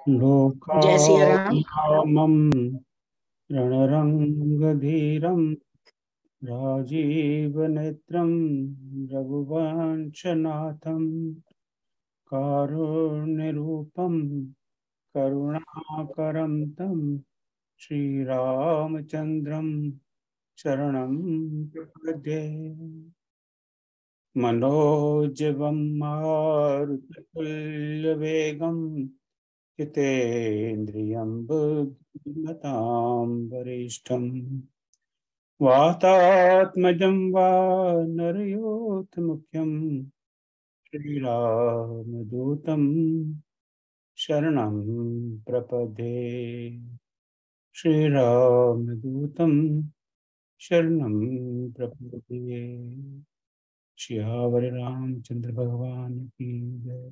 जय सिया राम। लोकामं रणरङ्गधीरं राजीवनेत्रं रघुवंशनाथं कारुण्यरूपं करुणाकरं तं श्रीरामचन्द्रं शरणं प्रपद्ये। मनोजवं मारुततुल्यवेगं जितेन्द्रियं बुद्धिमतां वरिष्ठं वातात्मजं वा नरयोऽथ श्रीरामदूतं शरणं प्रपदे। श्रीरामदूतं शरणं प्रपदे। श्यावर रामचंद्र भगवान की जय।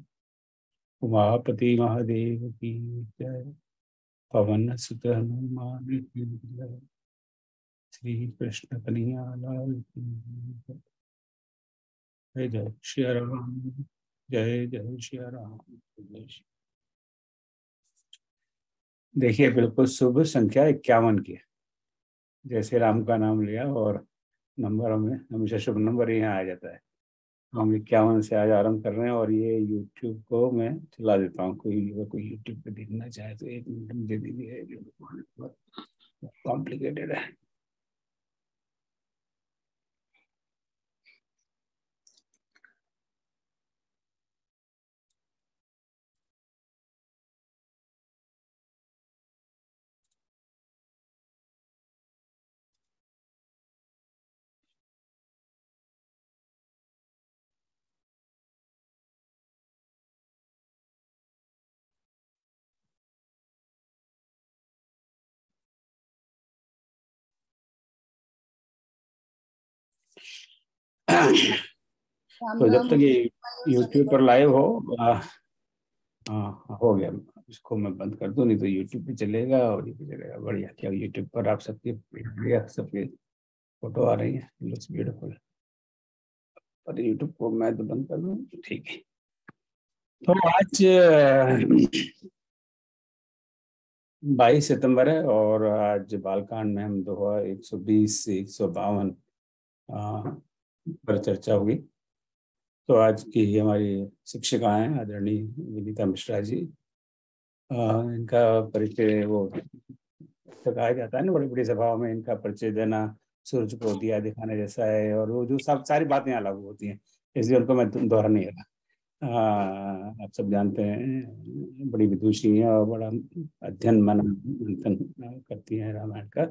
उमापति महादेव की जय। पवन सुत हनुमान की जय। श्री कृष्ण कन्हैया लाल की जय। जय जय श्री राम। जय जय श्री राम। जय श्री। देखिए बिल्कुल शुभ संख्या 51 की है। जैसे राम का नाम लिया और नंबरों में हमेशा शुभ नंबर ही यहाँ आ जाता है। हम 51 से आज आरंभ कर रहे हैं और ये यूट्यूब को मैं चला देता हूँ। कोई यूट्यूब पे देखना चाहे तो एक मिनट दे दीजिए। कॉम्प्लिकेटेड है। राम तो जब राम। तक ये यूट्यूब पर लाइव हो हाँ हो गया। इसको मैं बंद कर दूं, नहीं तो यूट्यूब पे चलेगा और ये पे चलेगा। बढ़िया। क्या यूट्यूब पर आप सबकी बढ़िया सबकी फोटो आ रही है। Looks beautiful. और यूट्यूब को मैं तो बंद कर दूं, ठीक है। तो आज 22 सितंबर है और आज बालकांड में हम दोहा 120 से 152 पर चर्चा होगी। तो आज की हमारी शिक्षिका हैं आदरणीय विनीता मिश्रा जी। इनका परिचय वो तो कहा जाता है ना, बड़ी बड़ी सभाओं में इनका परिचय देना सूरज को दिया दिखाने जैसा है, और वो जो सब सारी बातें यहाँ लागू होती हैं, इसलिए उनको मैं दोहरा नहीं रहा। आप सब जानते हैं बड़ी विदुषी हैं और बड़ा अध्ययन मनन मंथन करती हैं रामायण का।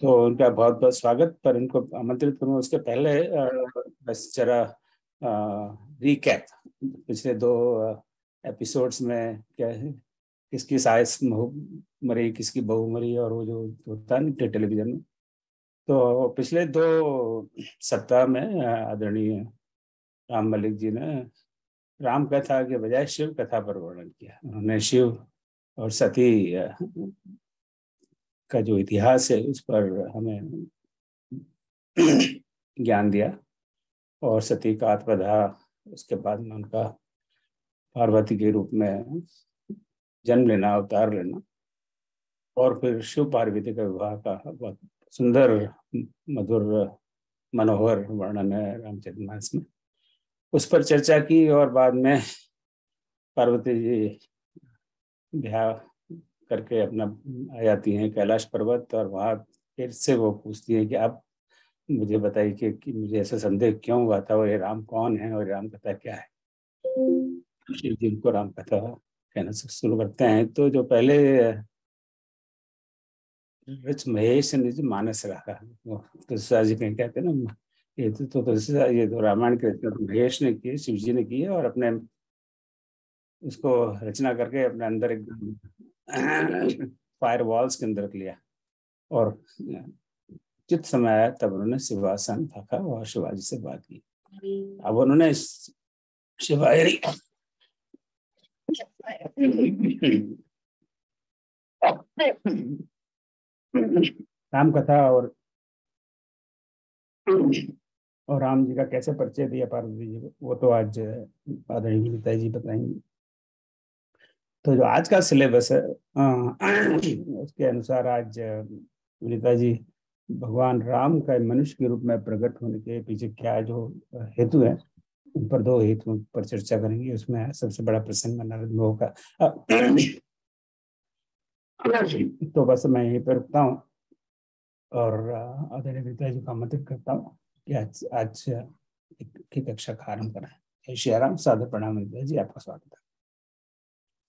तो उनका बहुत बहुत स्वागत। पर इनको आमंत्रित करूँ उसके पहले बस जरा रिकैप पिछले दो एपिसोड्स में क्या है, किसकी साइज मरी, किसकी बहू मरी, और वो जो होता है ना टेलीविजन में। तो पिछले 2 सप्ताह में आदरणीय राम मलिक जी ने राम कथा के बजाय शिव कथा पर वर्णन किया। उन्होंने शिव और सती का जो इतिहास है उस पर हमें ज्ञान दिया। और सती का आत्मदाह, उसके बाद में उनका पार्वती के रूप में जन्म लेना, अवतार लेना, और फिर शिव पार्वती का विवाह का बहुत सुंदर, मधुर, मनोहर वर्णन है रामचरितमानस में। उस पर चर्चा की और बाद में पार्वती जी ब्याह करके अपना आ जाती हैं कैलाश पर्वत, और वहां फिर से वो पूछती है कि आप मुझे बताइए कि मुझे ऐसा संदेह क्यों हुआ था, और ये राम कौन है और राम कथा क्या है। शिव जी को राम कथा कहना से शुरू करते हैं। तो जो पहले रच महेश ने जो मानस रखा, वो तुलसीदास जी कहीं कहते हैं ना, ये तो रामायण की रचना तो महेश ने की, शिव जी ने की है, और अपने उसको रचना करके अपने अंदर एकदम फायर वॉल्स के अंदर रख लिया। और जित समय आया तब उन्होंने शिवासन था और शिवाजी से बात की। अब उन्होंने शिवायरी राम कथा और राम जी का कैसे परिचय दिया पार्वती जी को, वो तो आज आदरणीय गीता जी बताएंगे। तो जो आज का सिलेबस है उसके अनुसार आज विनीता जी भगवान राम का मनुष्य के रूप में प्रकट होने के पीछे क्या जो हेतु है, उन पर 2 हेतुओं पर चर्चा करेंगे। उसमें सबसे बड़ा प्रसंग नरेंद्र मोह का। तो बस मैं यहीं पर रुकता हूँ और आदरणीय विनीता जी को आमंत्रित करता हूँ कि आज की कक्षा का आरंभ कराएं। श्री राम, सादर प्रणाम विनीता जी, आपका स्वागत है।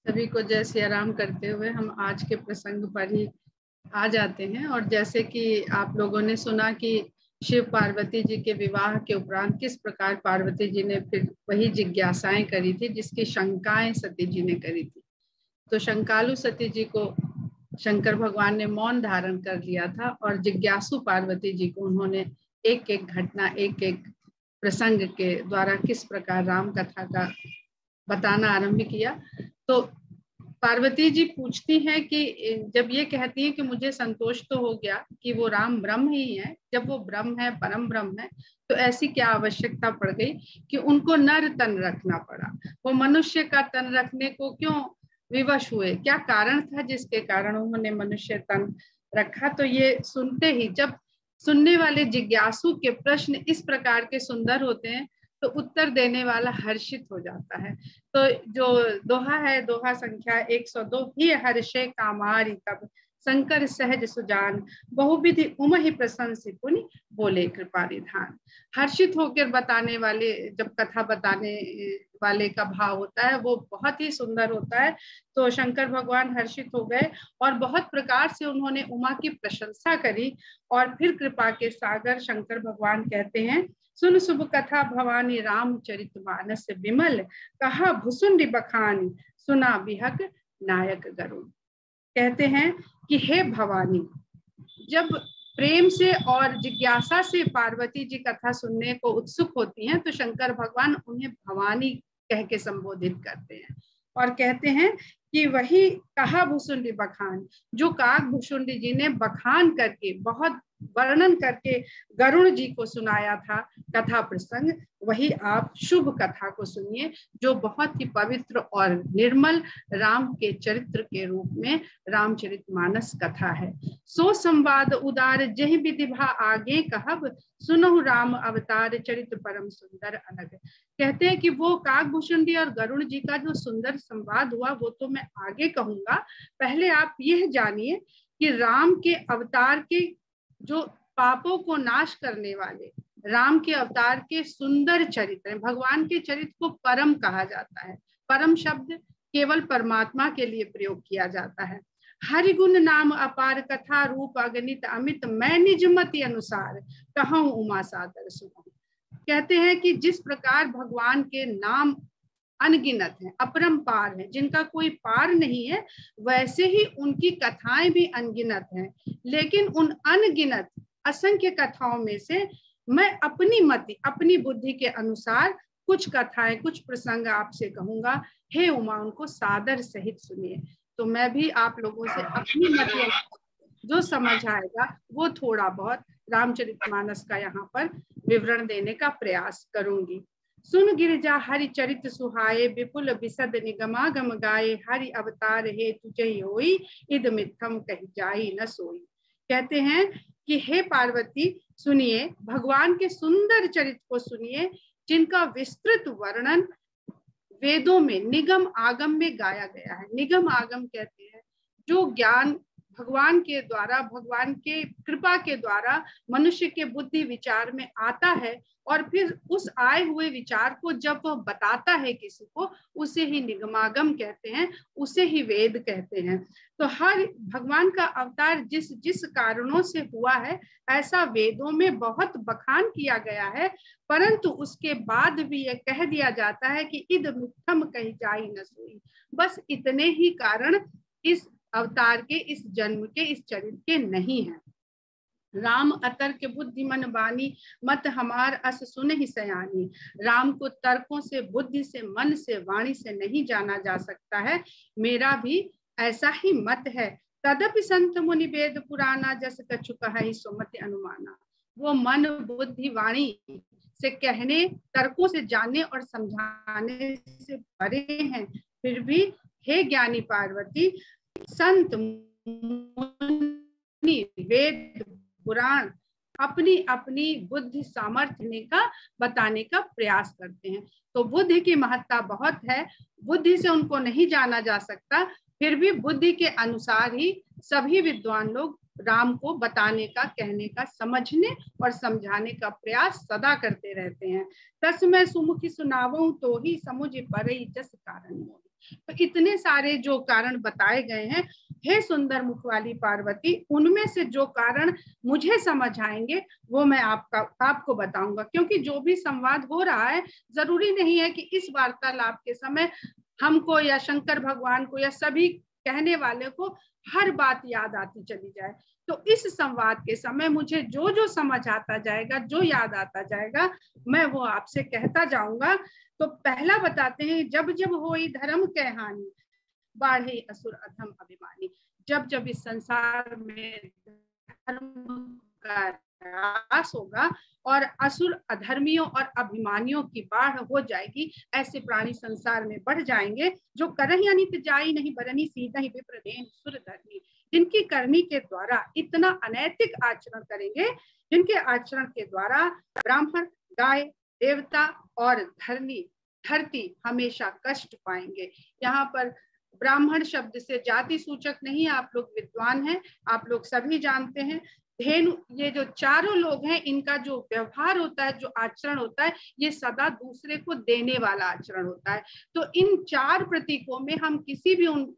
सभी को जय श्री राम करते हुए हम आज के प्रसंग पर ही आ जाते हैं। और जैसे कि आप लोगों ने सुना कि शिव पार्वती जी के विवाह के उपरांत किस प्रकार पार्वती जी ने फिर वही जिज्ञासाएं करी थी जिसकी शंकाएं सती जी ने करी थी। तो शंकालु सती जी को शंकर भगवान ने मौन धारण कर लिया था और जिज्ञासु पार्वती जी को उन्होंने एक एक घटना, एक एक प्रसंग के द्वारा किस प्रकार राम कथा का बताना आरंभ किया। तो पार्वती जी पूछती हैं कि जब ये कहती हैं कि मुझे संतोष तो हो गया कि वो राम ब्रह्म ही है, जब वो ब्रह्म है, परम ब्रह्म है, तो ऐसी क्या आवश्यकता पड़ गई कि उनको नर तन रखना पड़ा? वो मनुष्य का तन रखने को क्यों विवश हुए? क्या कारण था जिसके कारण उन्होंने मनुष्य तन रखा? तो ये सुनते ही, जब सुनने वाले जिज्ञासु के प्रश्न इस प्रकार के सुंदर होते हैं तो उत्तर देने वाला हर्षित हो जाता है। तो जो दोहा है, दोहा संख्या 102, ही हर्षे कामारी तब शंकर सहज सुजान बहुविधि उम ही प्रशंसित पुनि बोले कृपा निधान। हर्षित होकर बताने वाले, जब कथा बताने वाले का भाव होता है वो बहुत ही सुंदर होता है। तो शंकर भगवान हर्षित हो गए और बहुत प्रकार से उन्होंने उमा की प्रशंसा करी। और फिर कृपा के सागर शंकर भगवान कहते हैं, सुन शुभ कथा भवानी रामचरितमानस विमल, कहा भुसुंडी बखानी सुना बिहक नायक गरुड़। कहते हैं कि हे भवानी, जब प्रेम से और जिज्ञासा से पार्वती जी कथा सुनने को उत्सुक होती हैं तो शंकर भगवान उन्हें भवानी कह के संबोधित करते हैं और कहते हैं कि वही कहा भुसुंडी बखान, जो काक भुसुंडी जी ने बखान करके, बहुत वर्णन करके गरुड़ जी को सुनाया था कथा प्रसंग, वही आप शुभ कथा को सुनिए जो बहुत ही पवित्र और निर्मल राम के चरित्र के रूप में रामचरितमानस कथा है। सो संवाद उदार जहि विधिभा आगे कहब, सुनहु राम अवतार चरित्र परम सुंदर अलग। कहते हैं कि वो काकभूषुंडी और गरुड़ जी का जो सुंदर संवाद हुआ वो तो मैं आगे कहूंगा। पहले आप यह जानिए कि राम के अवतार के, जो पापों को नाश करने वाले राम के अवतार के सुंदर चरित्र, भगवान के चरित्र को परम कहा जाता है। परम शब्द केवल परमात्मा के लिए प्रयोग किया जाता है। हरिगुण नाम अपार कथा रूप अगणित अमित, मैं निज मति अनुसार कहूं उमा सादर सुनो। कहते हैं कि जिस प्रकार भगवान के नाम अनगिनत हैं, अपरंपार हैं, जिनका कोई पार नहीं है, वैसे ही उनकी कथाएं भी अनगिनत हैं। लेकिन उन अनगिनत असंख्य कथाओं में से मैं अपनी मति, अपनी बुद्धि के अनुसार कुछ कथाएं, कुछ प्रसंग आपसे कहूंगा। हे उमा, उनको सादर सहित सुनिए। तो मैं भी आप लोगों से अपनी मति जो समझ आएगा वो थोड़ा बहुत रामचरितमानस का यहाँ पर विवरण देने का प्रयास करूंगी। सुन गिरिजा हरि चरित सुहाए, विपुल विशद निगमागम गाये, हरि अवतार हे तुझे होई, इद मिथम कही जाई न सोई। कहते हैं कि हे पार्वती सुनिए, भगवान के सुंदर चरित्र को सुनिए, जिनका विस्तृत वर्णन वेदों में निगम आगम में गाया गया है। निगम आगम कहते हैं जो ज्ञान भगवान के द्वारा, भगवान के कृपा के द्वारा मनुष्य के बुद्धि विचार में आता है और फिर उस आए हुए विचार को जब वह बताता है किसी को, उसे ही निगमागम कहते हैं, उसे ही वेद कहते हैं। तो हर भगवान का अवतार जिस जिस कारणों से हुआ है, ऐसा वेदों में बहुत बखान किया गया है, परंतु उसके बाद भी यह कह दिया जाता है कि इद मिथम कही जाई न सोई। बस इतने ही कारण इस अवतार के, इस जन्म के, इस चरित्र के नहीं है। राम अतर के बुद्धि मन बानी, मत हमार अस सुन ही सयानी। राम को तर्कों से, बुद्धि से, मन से, वाणी से नहीं जाना जा सकता है। मेरा भी ऐसा ही मत है। तदपि संत मुनि वेद पुराना, जस कछु कहि सुमति अनुमाना। वो मन, बुद्धि, वाणी से कहने, तर्कों से जानने और समझाने से परे हैं, फिर भी हे ज्ञानी पार्वती, संत मुनि वेद पुराण अपनी अपनी बुद्धि सामर्थ्य का बताने का प्रयास करते हैं। तो बुद्धि की महत्ता बहुत है, बुद्धि से उनको नहीं जाना जा सकता, फिर भी बुद्धि के अनुसार ही सभी विद्वान लोग राम को बताने का, कहने का, समझने और समझाने का प्रयास सदा करते रहते हैं। तस्मै सुमुखी सुनावऊं तो ही समुझ परई जस कारण मोहि। तो इतने सारे जो कारण बताए गए हैं, हे सुंदर मुख वाली पार्वती, उनमें से जो कारण मुझे समझ आएंगे वो मैं आपको बताऊंगा। क्योंकि जो भी संवाद हो रहा है, जरूरी नहीं है कि इस वार्तालाप के समय हमको या शंकर भगवान को या सभी कहने वाले को हर बात याद आती चली जाए। तो इस संवाद के समय मुझे जो जो समझ आता जाएगा, जो याद आता जाएगा, मैं वो आपसे कहता जाऊंगा। तो पहला बताते हैं, जब जब होई धर्म के हानि, बाढ़े असुर अधम अभिमानी। जब जब इस संसार में धर्म का ह्रास होगा और असुर अधर्मियों और अभिमानियों की बाढ़ हो जाएगी, ऐसे प्राणी संसार में बढ़ जाएंगे, जो करहि अनित जाई नहीं बरनी सीधा ही विप्रदेन सुर धर्मी। जिनकी करनी के द्वारा इतना अनैतिक आचरण करेंगे, जिनके आचरण के द्वारा ब्राह्मण, गाय, देवता और धरती हमेशा कष्ट पाएंगे। यहाँ पर ब्राह्मण शब्द से जाति सूचक नहीं, आप लोग विद्वान हैं, आप लोग सभी जानते हैं। धेनु, ये जो चारों लोग हैं, इनका जो व्यवहार होता है, जो आचरण होता है, ये सदा दूसरे को देने वाला आचरण होता है। तो इन चार प्रतीकों में हम किसी भी उन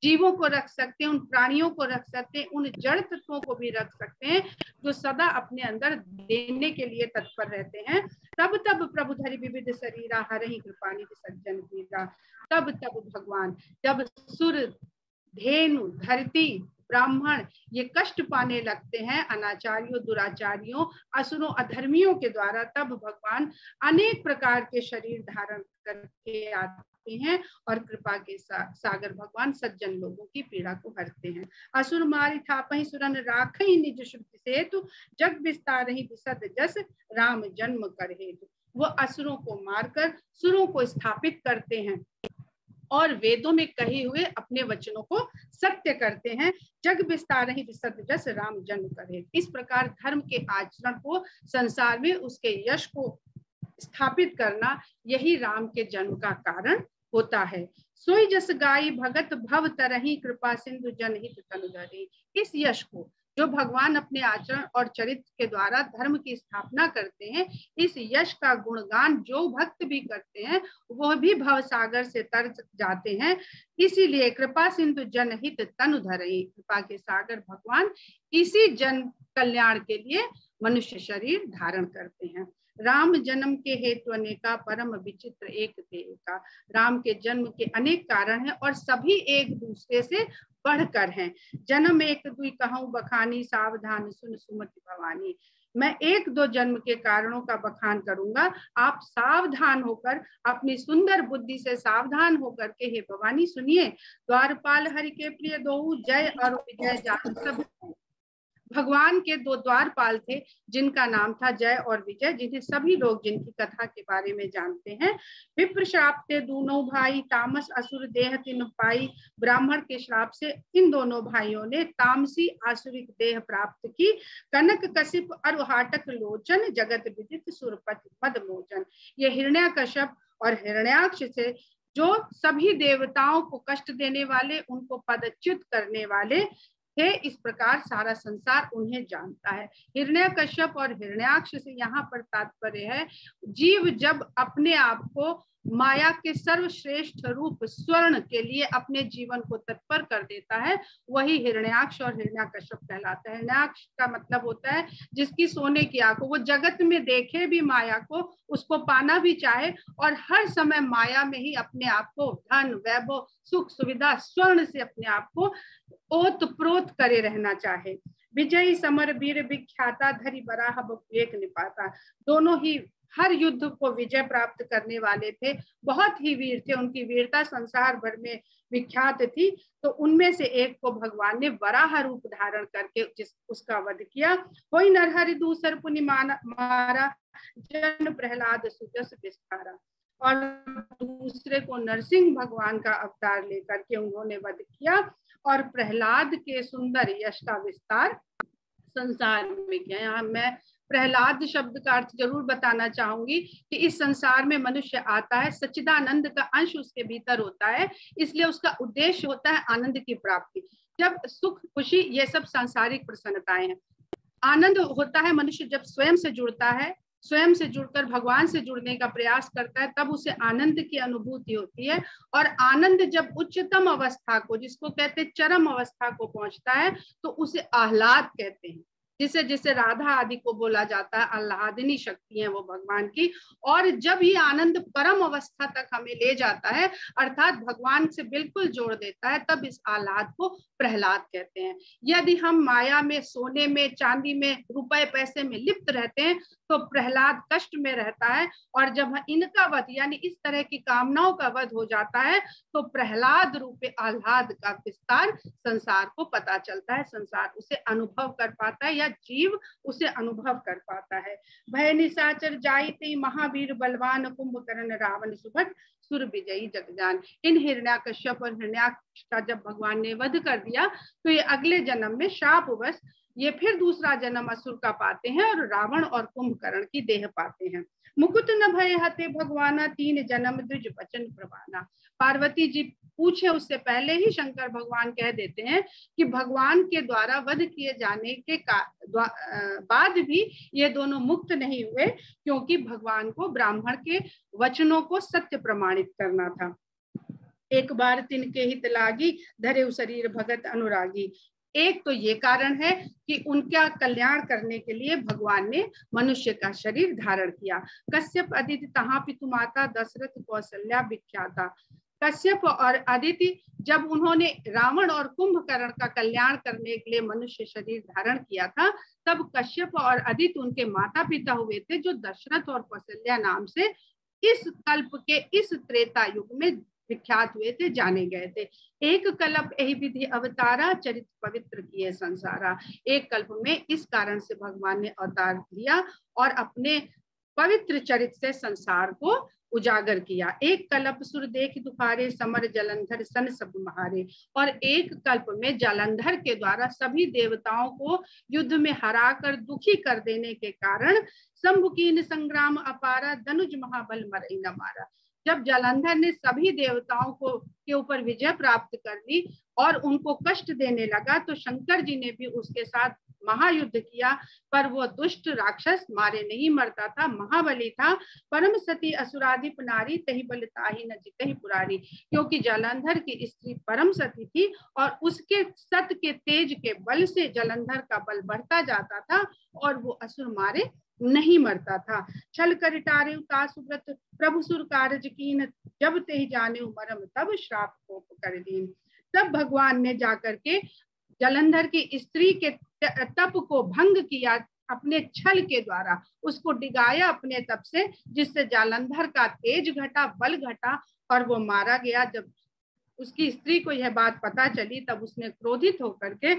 जीवों को रख सकते हैं, उन प्राणियों को रख सकते हैं, उन जड़ तत्वों को भी रख सकते हैं, जो सदा अपने अंदर देने के लिए तत्पर रहते हैं। तब तब प्रभु धरि विविध शरीरा हरहि कृपा निधि सज्जन पीरा। तब तब भगवान, जब सुर, धेनु, धरती, ब्राह्मण ये कष्ट पाने लगते हैं अनाचारियों, दुराचारियों, असुरों, अधर्मियों के द्वारा, तब भगवान अनेक प्रकार के शरीर धारण करके आते हैं और कृपा के सागर भगवान सज्जन लोगों की पीड़ा को हरते हैं। असुर मारि थापहि सुरन राखहि निज श्रुति सेतु, जग विस्तारहि विशद जस राम जन्म कर हेतु। वो असुरों को मारकर सुरों को स्थापित करते हैं और वेदों में कहे हुए अपने वचनों को सत्य करते हैं। जग विस्तारहि विशद जस राम जन्म करे। इस प्रकार धर्म के आचरण को संसार में, उसके यश को स्थापित करना, यही राम के जन्म का कारण होता है। सोई जस गाई भगत भव तरहि, कृपा सिंधु जनहित तनु धरि। इस यश को जो भगवान अपने आचरण और चरित्र के द्वारा धर्म की स्थापना करते हैं, इस यश का गुणगान जो भक्त भी करते हैं, वो भी भव सागर से तर जाते हैं। इसीलिए कृपा सिंधु जनहित तनु धरि, कृपा के सागर भगवान इसी जन कल्याण के लिए मनुष्य शरीर धारण करते हैं। राम जन्म के हेतु अनेका, परम विचित्र एक तेका। राम के जन्म के अनेक कारण हैं और सभी एक दूसरे से बढ़कर हैं। जन्म एक दुई कहूं बखानी, सावधान सुन सुमति भवानी। मैं एक दो जन्म के कारणों का बखान करूंगा, आप सावधान होकर, अपनी सुंदर बुद्धि से सावधान होकर के हे भवानी सुनिए। द्वारपाल हरि के प्रिय दोऊ, जय और विजय जान सब। भगवान के दो द्वारपाल थे, जिनका नाम था जय और विजय, जिन्हें सभी लोग जिनकी कथा के बारे में जानते हैं। विप्र श्राप ते दूनों भाई, तामस असुर देह तिन पाई। ब्राह्मण के श्राप से इन दोनों भाइयों ने तामसी आसुरिक देह प्राप्त की। कनक कशिप और हाटक लोचन, जगत विदित सुरपति मद मोचन। ये हिरण्याकश्यप और हिरण्याक्ष से, जो सभी देवताओं को कष्ट देने वाले, उनको पदच्युत करने वाले थे। इस प्रकार सारा संसार उन्हें जानता है। हिरण्यकश्यप और हिरण्याक्ष से यहाँ पर तात्पर्य है, जीव जब अपने आप को माया के सर्वश्रेष्ठ रूप स्वर्ण के लिए अपने जीवन को तत्पर कर देता है, वही हिरण्याक्ष और हिरण्याकश्यप कहलाता है। हिरण्याक्ष का मतलब होता है जिसकी सोने की आंख हो, वो जगत में देखे भी माया को, उसको पाना भी चाहे और हर समय माया में ही अपने आप को धन, वैभव, सुख, सुविधा, स्वर्ण से अपने आप को ओत प्रोत करे रहना चाहे। विजयी समर वीर विख्याता, धरि बराह एक निपाता। दोनों ही हर युद्ध को विजय प्राप्त करने वाले थे, बहुत ही वीर थे, उनकी वीरता संसार भर में विख्यात थी। तो उनमें से एक को भगवान ने वराह रूप धारण करके उसका वध किया। कोई नरहरि दूसर पुनि मारा, जन प्रहलाद सुजस विस्तारा। और दूसरे को नरसिंह भगवान का अवतार लेकर के उन्होंने वध किया और प्रहलाद के सुंदर यश का विस्तार संसार में किया। यहाँ मैं प्रहलाद शब्द का अर्थ जरूर बताना चाहूंगी कि इस संसार में मनुष्य आता है, सच्चिदानंद का अंश उसके भीतर होता है, इसलिए उसका उद्देश्य होता है आनंद की प्राप्ति। जब सुख खुशी ये सब सांसारिक प्रसन्नताएं हैं। आनंद होता है मनुष्य जब स्वयं से जुड़ता है, स्वयं से जुड़कर भगवान से जुड़ने का प्रयास करता है, तब उसे आनंद की अनुभूति होती है। और आनंद जब उच्चतम अवस्था को, जिसको कहते हैं चरम अवस्था को पहुंचता है, तो उसे आह्लाद कहते हैं। जिसे जिसे राधा आदि को बोला जाता है, आह्लादिनी शक्ति है वो भगवान की। और जब ये आनंद परम अवस्था तक हमें ले जाता है, अर्थात भगवान से बिल्कुल जोड़ देता है, तब इस आह्लाद को प्रहलाद कहते हैं। यदि हम माया में, सोने में, चांदी में, रुपए पैसे में लिप्त रहते हैं, तो प्रहलाद कष्ट में रहता है। और जब इनका वध यानी इस तरह की कामनाओं का वध हो जाता है, तो प्रहलाद रूपे आह्लाद का विस्तार संसार को पता चलता है, संसार उसे अनुभव कर पाता है या जीव उसे अनुभव कर पाता है। भय निशाचर जाइते महावीर बलवान, कुंभकर्ण रावण सुभट सुर विजयी जगजान। इन हिरण्याकश्यप और हिरण्याक्ष का जब भगवान ने वध कर दिया, तो ये अगले जन्म में शापवश ये फिर दूसरा जन्म असुर का पाते हैं और रावण और कुंभकर्ण की देह पाते हैं। मुकुट न भय हते भगवाना, तीन जन्म द्विज बचन प्रवाना। पार्वती जी पूछे उससे पहले ही शंकर भगवान कह देते हैं कि भगवान के द्वारा वध किए जाने के बाद भी ये दोनों मुक्त नहीं हुए, क्योंकि भगवान को ब्राह्मण के वचनों को सत्य प्रमाणित करना था। एक बार तिनके हित लागी, धरे शरीर भगत अनुरागी। एक तो ये कारण है कि उनका कल्याण करने के लिए भगवान ने मनुष्य का शरीर धारण किया। कश्यप अदिति तहाँ पितु माता, दशरथ कौशल्या विख्याता। कश्यप और अदिति जब उन्होंने रावण और कुंभकर्ण का कल्याण करने के लिए मनुष्य शरीर धारण किया था, तब कश्यप और अदिति उनके माता पिता हुए थे, जो दशरथ और कौशल्या नाम से इस कल्प के इस त्रेता युग में विख्यात हुए थे, जाने गए थे। एक कल्प यही विधि अवतारा, चरित्र पवित्र किए संसारा। एक कल्प में इस कारण से भगवान ने अवतार लिया और अपने पवित्र चरित्र से संसार को उजागर किया। एक कल्प सुर देख दुखारे, समर जलंधर सन सब महारे। और एक कल्प में जालंधर के द्वारा सभी देवताओं को युद्ध में हराकर दुखी कर देने के कारण शंभुकीन संग्राम अपारा, धनुज महाबल मरई न मारा। जब जालंधर ने सभी देवताओं को के ऊपर विजय प्राप्त कर ली और उनको कष्ट देने लगा, तो शंकर जी ने भी उसके साथ महायुद्ध किया, पर वो दुष्ट राक्षस मारे नहीं मरता था, महाबली था। परम सती असुराधिप नारी, तही बल ताही न जितहि पुरारी। क्योंकि जालंधर की स्त्री परम सती थी और उसके सत के तेज के बल से जालंधर का बल बढ़ता जाता था और वो असुर मारे नहीं मरता था। छल कर टारे तासुव्रत, प्रभु सुर कारज कीन, जब ते ही जाने मरम, तब श्राप कोप कर दीन। तब भगवान ने जाकर के जालंधर की स्त्री के तप को भंग किया, अपने छल के द्वारा उसको डिगाया अपने तप से, जिससे जालंधर का तेज घटा, बल घटा और वो मारा गया। जब उसकी स्त्री को यह बात पता चली, तब उसने क्रोधित होकर के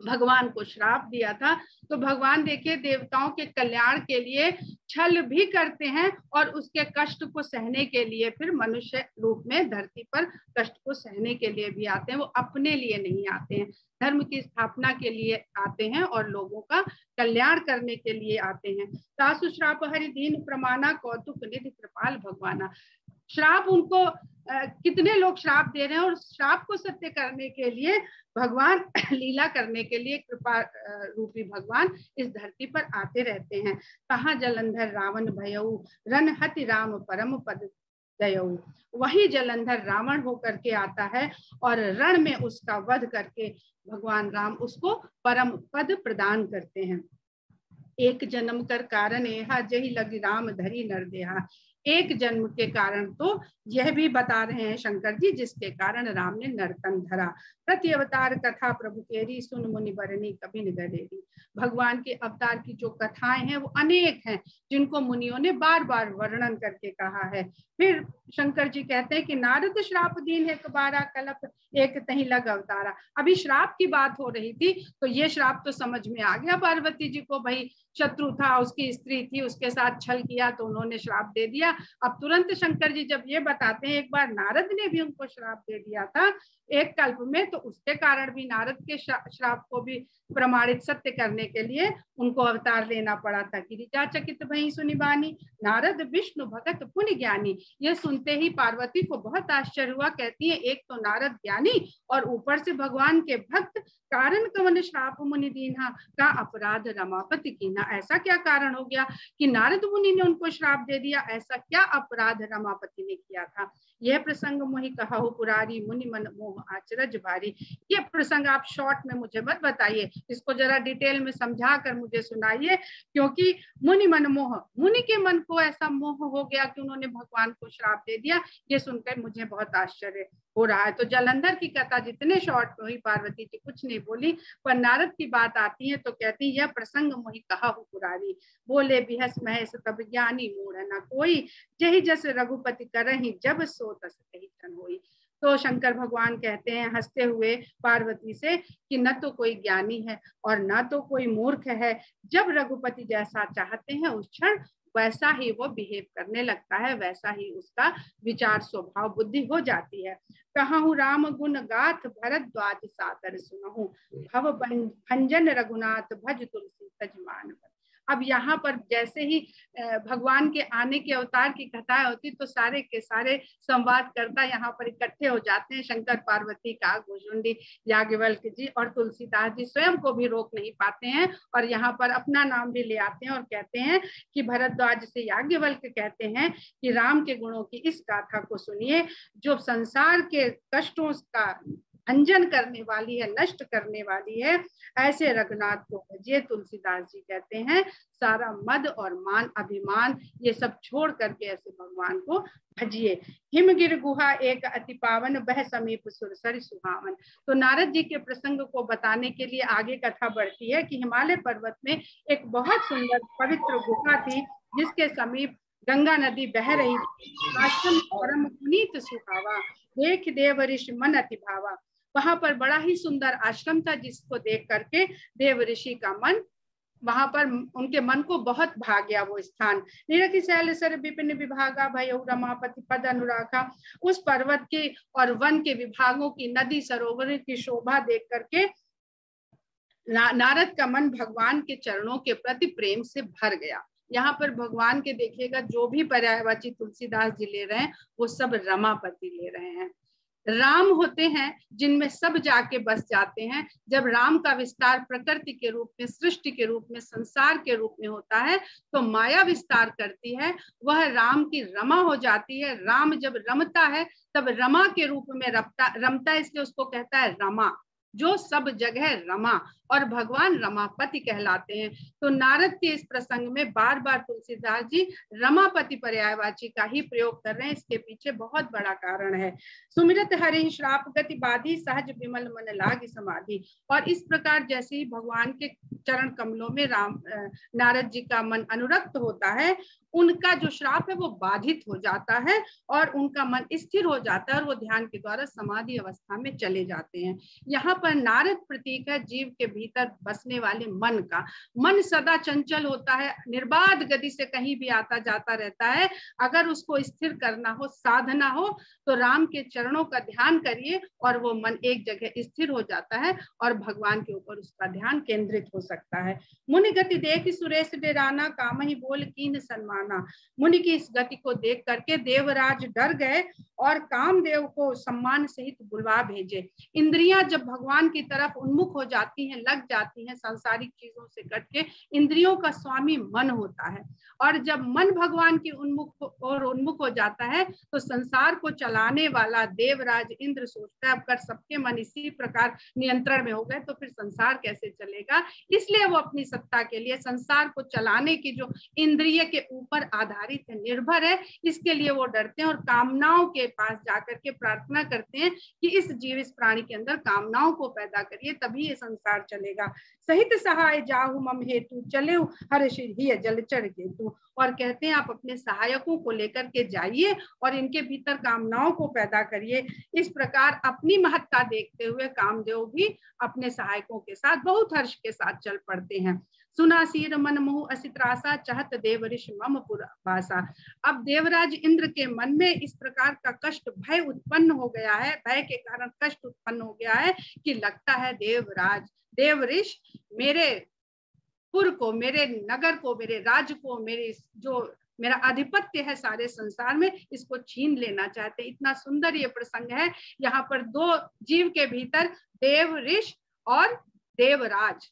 भगवान को श्राप दिया था। तो भगवान देखिए देवताओं के कल्याण के लिए छल भी करते हैं और उसके कष्ट को सहने के लिए फिर मनुष्य रूप में धरती पर कष्ट को सहने के लिए भी आते हैं। वो अपने लिए नहीं आते हैं, धर्म की स्थापना के लिए आते हैं और लोगों का कल्याण करने के लिए आते हैं। तासु श्राप हरि दीन प्रमाना, कौतुक निधि कृपाल भगवाना। श्राप उनको कितने लोग श्राप दे रहे हैं और श्राप को सत्य करने के लिए भगवान लीला करने के लिए कृपा रूपी भगवान इस धरती पर आते रहते हैं। कहाँ जलंधर रावण भयऊ, रन हति राम परम पद दयऊ। वही जलंधर रावण होकर के आता है और रण में उसका वध करके भगवान राम उसको परम पद प्रदान करते हैं। एक जन्म कर कारण यह, जही लगी राम धरी नर देहा। एक जन्म के कारण तो यह भी बता रहे हैं शंकर जी, जिसके कारण राम ने नरतन धरा। प्रति अवतार कथा प्रभु केरी, सुन मुनि बरनी कभी निगरेरी। भगवान के अवतार की जो कथाएं हैं वो अनेक हैं, जिनको मुनियों ने बार बार वर्णन करके कहा है। फिर शंकर जी कहते हैं कि नारद श्राप दीन है कुबारा, कलप एक तही लग अवतारा। अभी श्राप की बात हो रही थी, तो ये श्राप तो समझ में आ गया पार्वती जी को, भाई शत्रु था, उसकी स्त्री थी, उसके साथ छल किया तो उन्होंने श्राप दे दिया। अब तुरंत शंकर जी जब ये बताते हैं, एक बार नारद ने भी उनको श्राप दे दिया था एक कल्प में, तो उसके कारण भी नारद के श्राप को भी प्रमाणित सत्य करने के लिए उनको अवतार लेना पड़ा था। गिरिजा चकित भई सुनि बानी, नारद विष्णु भगत पुण्य ज्ञानी। ये सुनते ही पार्वती को बहुत आश्चर्य हुआ। कहती है एक तो नारद ज्ञानी और ऊपर से भगवान के भक्त, कारण कवन श्राप मुनि दीन्हा, का अपराध रमापति कीन्हा। ऐसा क्या कारण हो गया कि नारद मुनि ने उनको श्राप दे दिया? ऐसा क्या अपराध रमापति ने किया था? यह प्रसंग मोहि कहु पुरारी, मुनि मन मोह आचरज भारी। ये प्रसंग आप शॉर्ट में मुझे मत बताइए, इसको जरा डिटेल में समझा कर मुझे सुनाइए, क्योंकि मुनि मन मोह, मुनि के मन को ऐसा मोह हो गया कि उन्होंने भगवान को श्राप दे दिया। ये सुनकर मुझे बहुत आश्चर्य हो रहा है। तो जलंधर की कथा जितने शॉर्ट में हुई, पार्वती जी कुछ नहीं बोली, पर नारद की बात आती है तो कहती यह प्रसंग मोहि कहु पुरारी, बोले बिहस महेश तब ज्ञानी मूढ़ न कोई, जही जस रघुपति करहि जब सो तस तही तन होई। तो शंकर भगवान कहते हैं हंसते हुए पार्वती से कि न तो कोई ज्ञानी है और न तो कोई मूर्ख है, जब रघुपति जैसा चाहते हैं उस क्षण वैसा ही वो बिहेव करने लगता है, वैसा ही उसका विचार स्वभाव बुद्धि हो जाती है। कहूँ राम गुण गाथ भरद्वाज सादर सुनहु, भव भंजन रघुनाथ भज तुलसी तजमान। अब यहाँ पर जैसे ही भगवान के आने के अवतार की कथाएं होती तो सारे के सारे संवाद करता यहाँ पर इकट्ठे हो जाते हैं। शंकर पार्वती का भुजुंडी याज्ञवल्क्य जी और तुलसीदास जी स्वयं को भी रोक नहीं पाते हैं और यहाँ पर अपना नाम भी ले आते हैं और कहते हैं कि भरद्वाज से याज्ञवल्क्य कहते हैं कि राम के गुणों की इस गाथा को सुनिए जो संसार के कष्टों का भंजन करने वाली है, नष्ट करने वाली है। ऐसे रघुनाथ को भजिए। तुलसीदास जी कहते हैं सारा मद और मान अभिमान ये सब छोड़ करके ऐसे भगवान को भजिए। हिमगिर गुहा एक अति पावन, बह समीप सुरसर सुहावन। तो नारद जी के प्रसंग को बताने के लिए आगे कथा बढ़ती है कि हिमालय पर्वत में एक बहुत सुंदर पवित्र गुहा थी जिसके समीप गंगा नदी बह रही थी। आश्रम परम पुनीत सुहावा, देख देव ऋषि मन अति भावा। वहां पर बड़ा ही सुंदर आश्रम था जिसको देख करके देव ऋषि का मन, वहां पर उनके मन को बहुत भा गया वो स्थान। निरखि शैल सर विपिन विभागा, भयउ रमापति पद अनुरागा। उस पर्वत के और वन के विभागों की, नदी सरोवर की शोभा देख करके नारद का मन भगवान के चरणों के प्रति प्रेम से भर गया। यहाँ पर भगवान के देखिएगा जो भी पर्यायवाची तुलसीदास जी ले रहे हैं वो सब रमापति ले रहे हैं। राम होते हैं जिनमें सब जाके बस जाते हैं। जब राम का विस्तार प्रकृति के रूप में, सृष्टि के रूप में, संसार के रूप में होता है तो माया विस्तार करती है, वह राम की रमा हो जाती है। राम जब रमता है तब रमा के रूप में रमता है, इसलिए उसको कहता है रमा, जो सब जगह रमा, और भगवान रमापति कहलाते हैं। तो नारद के इस प्रसंग में बार बार तुलसीदास जी रमापति पर्यायवाची का ही प्रयोग कर रहे हैं। इसके पीछे बहुत बड़ा कारण है। सुमिरत हरि श्राप गति बाधी, सहज विमल मन लागी समाधि। और इस प्रकार जैसे ही भगवान के चरण कमलों में नारद जी का मन अनुरक्त होता है, उनका जो श्राप है वो बाधित हो जाता है और उनका मन स्थिर हो जाता है और वो ध्यान के द्वारा समाधि अवस्था में चले जाते हैं। यहाँ पर नारद प्रतीक है जीव के भीतर बसने वाले मन का। मन सदा चंचल होता है, निर्बाध गति से कहीं भी आता जाता रहता है। अगर उसको स्थिर करना हो, साधना हो, तो राम के चरणों का ध्यान करिए और वो मन एक जगह स्थिर हो जाता है और भगवान के ऊपर उसका ध्यान केंद्रित हो सकता है। मुनि गति देख सुरेश डेराना, काम ही बोल कीन सन्माना। मुनि की इस गति को देख करके देवराज डर गए और कामदेव को सम्मान सहित बुलवा भेजे। इंद्रियां जब भगवान की तरफ उन्मुख हो जाती हैं, लग जाती हैं, सांसारिक चीजों से कट के, इंद्रियों का स्वामी मन होता है और जब मन भगवान की उन्मुख हो जाता है तो संसार को चलाने वाला देवराज इंद्र सोचता है अब कर सबके मन इसी प्रकार नियंत्रण में हो गए तो फिर संसार कैसे चलेगा। इसलिए वो अपनी सत्ता के लिए संसार को चलाने की जो इंद्रिय के ऊपर आधारित है, निर्भर है, इसके लिए वो डरते हैं और कामनाओं के पास जाकर के प्रार्थना करते हैं कि इस जीव, इस प्राणी के अंदर कामनाओं को पैदा करिए, तभी ये संसार चलेगा। सहित सहाय जाहु मम हेतु, चले हर ही जलचर केतु। और कहते हैं आप अपने सहायकों को लेकर के जाइए और इनके भीतर कामनाओं को पैदा करिए। इस प्रकार अपनी महत्ता देखते हुए कामदेव भी अपने सहायकों के साथ बहुत हर्ष के साथ चल पड़ते हैं। सुना सीर मन मोह असित्रासा चाहत देव ऋषि मम पुरवासा। अब देवराज इंद्र के मन में इस प्रकार का कष्ट, भय उत्पन्न हो गया है, भय के कारण कष्ट उत्पन्न हो गया है कि लगता है देवराज, देव ऋषि मेरे पुर को, मेरे नगर को, मेरे राज्य को, मेरे जो मेरा आधिपत्य है सारे संसार में, इसको छीन लेना चाहते। इतना सुंदर ये प्रसंग है। यहाँ पर दो जीव के भीतर, देव ऋषि और देवराज,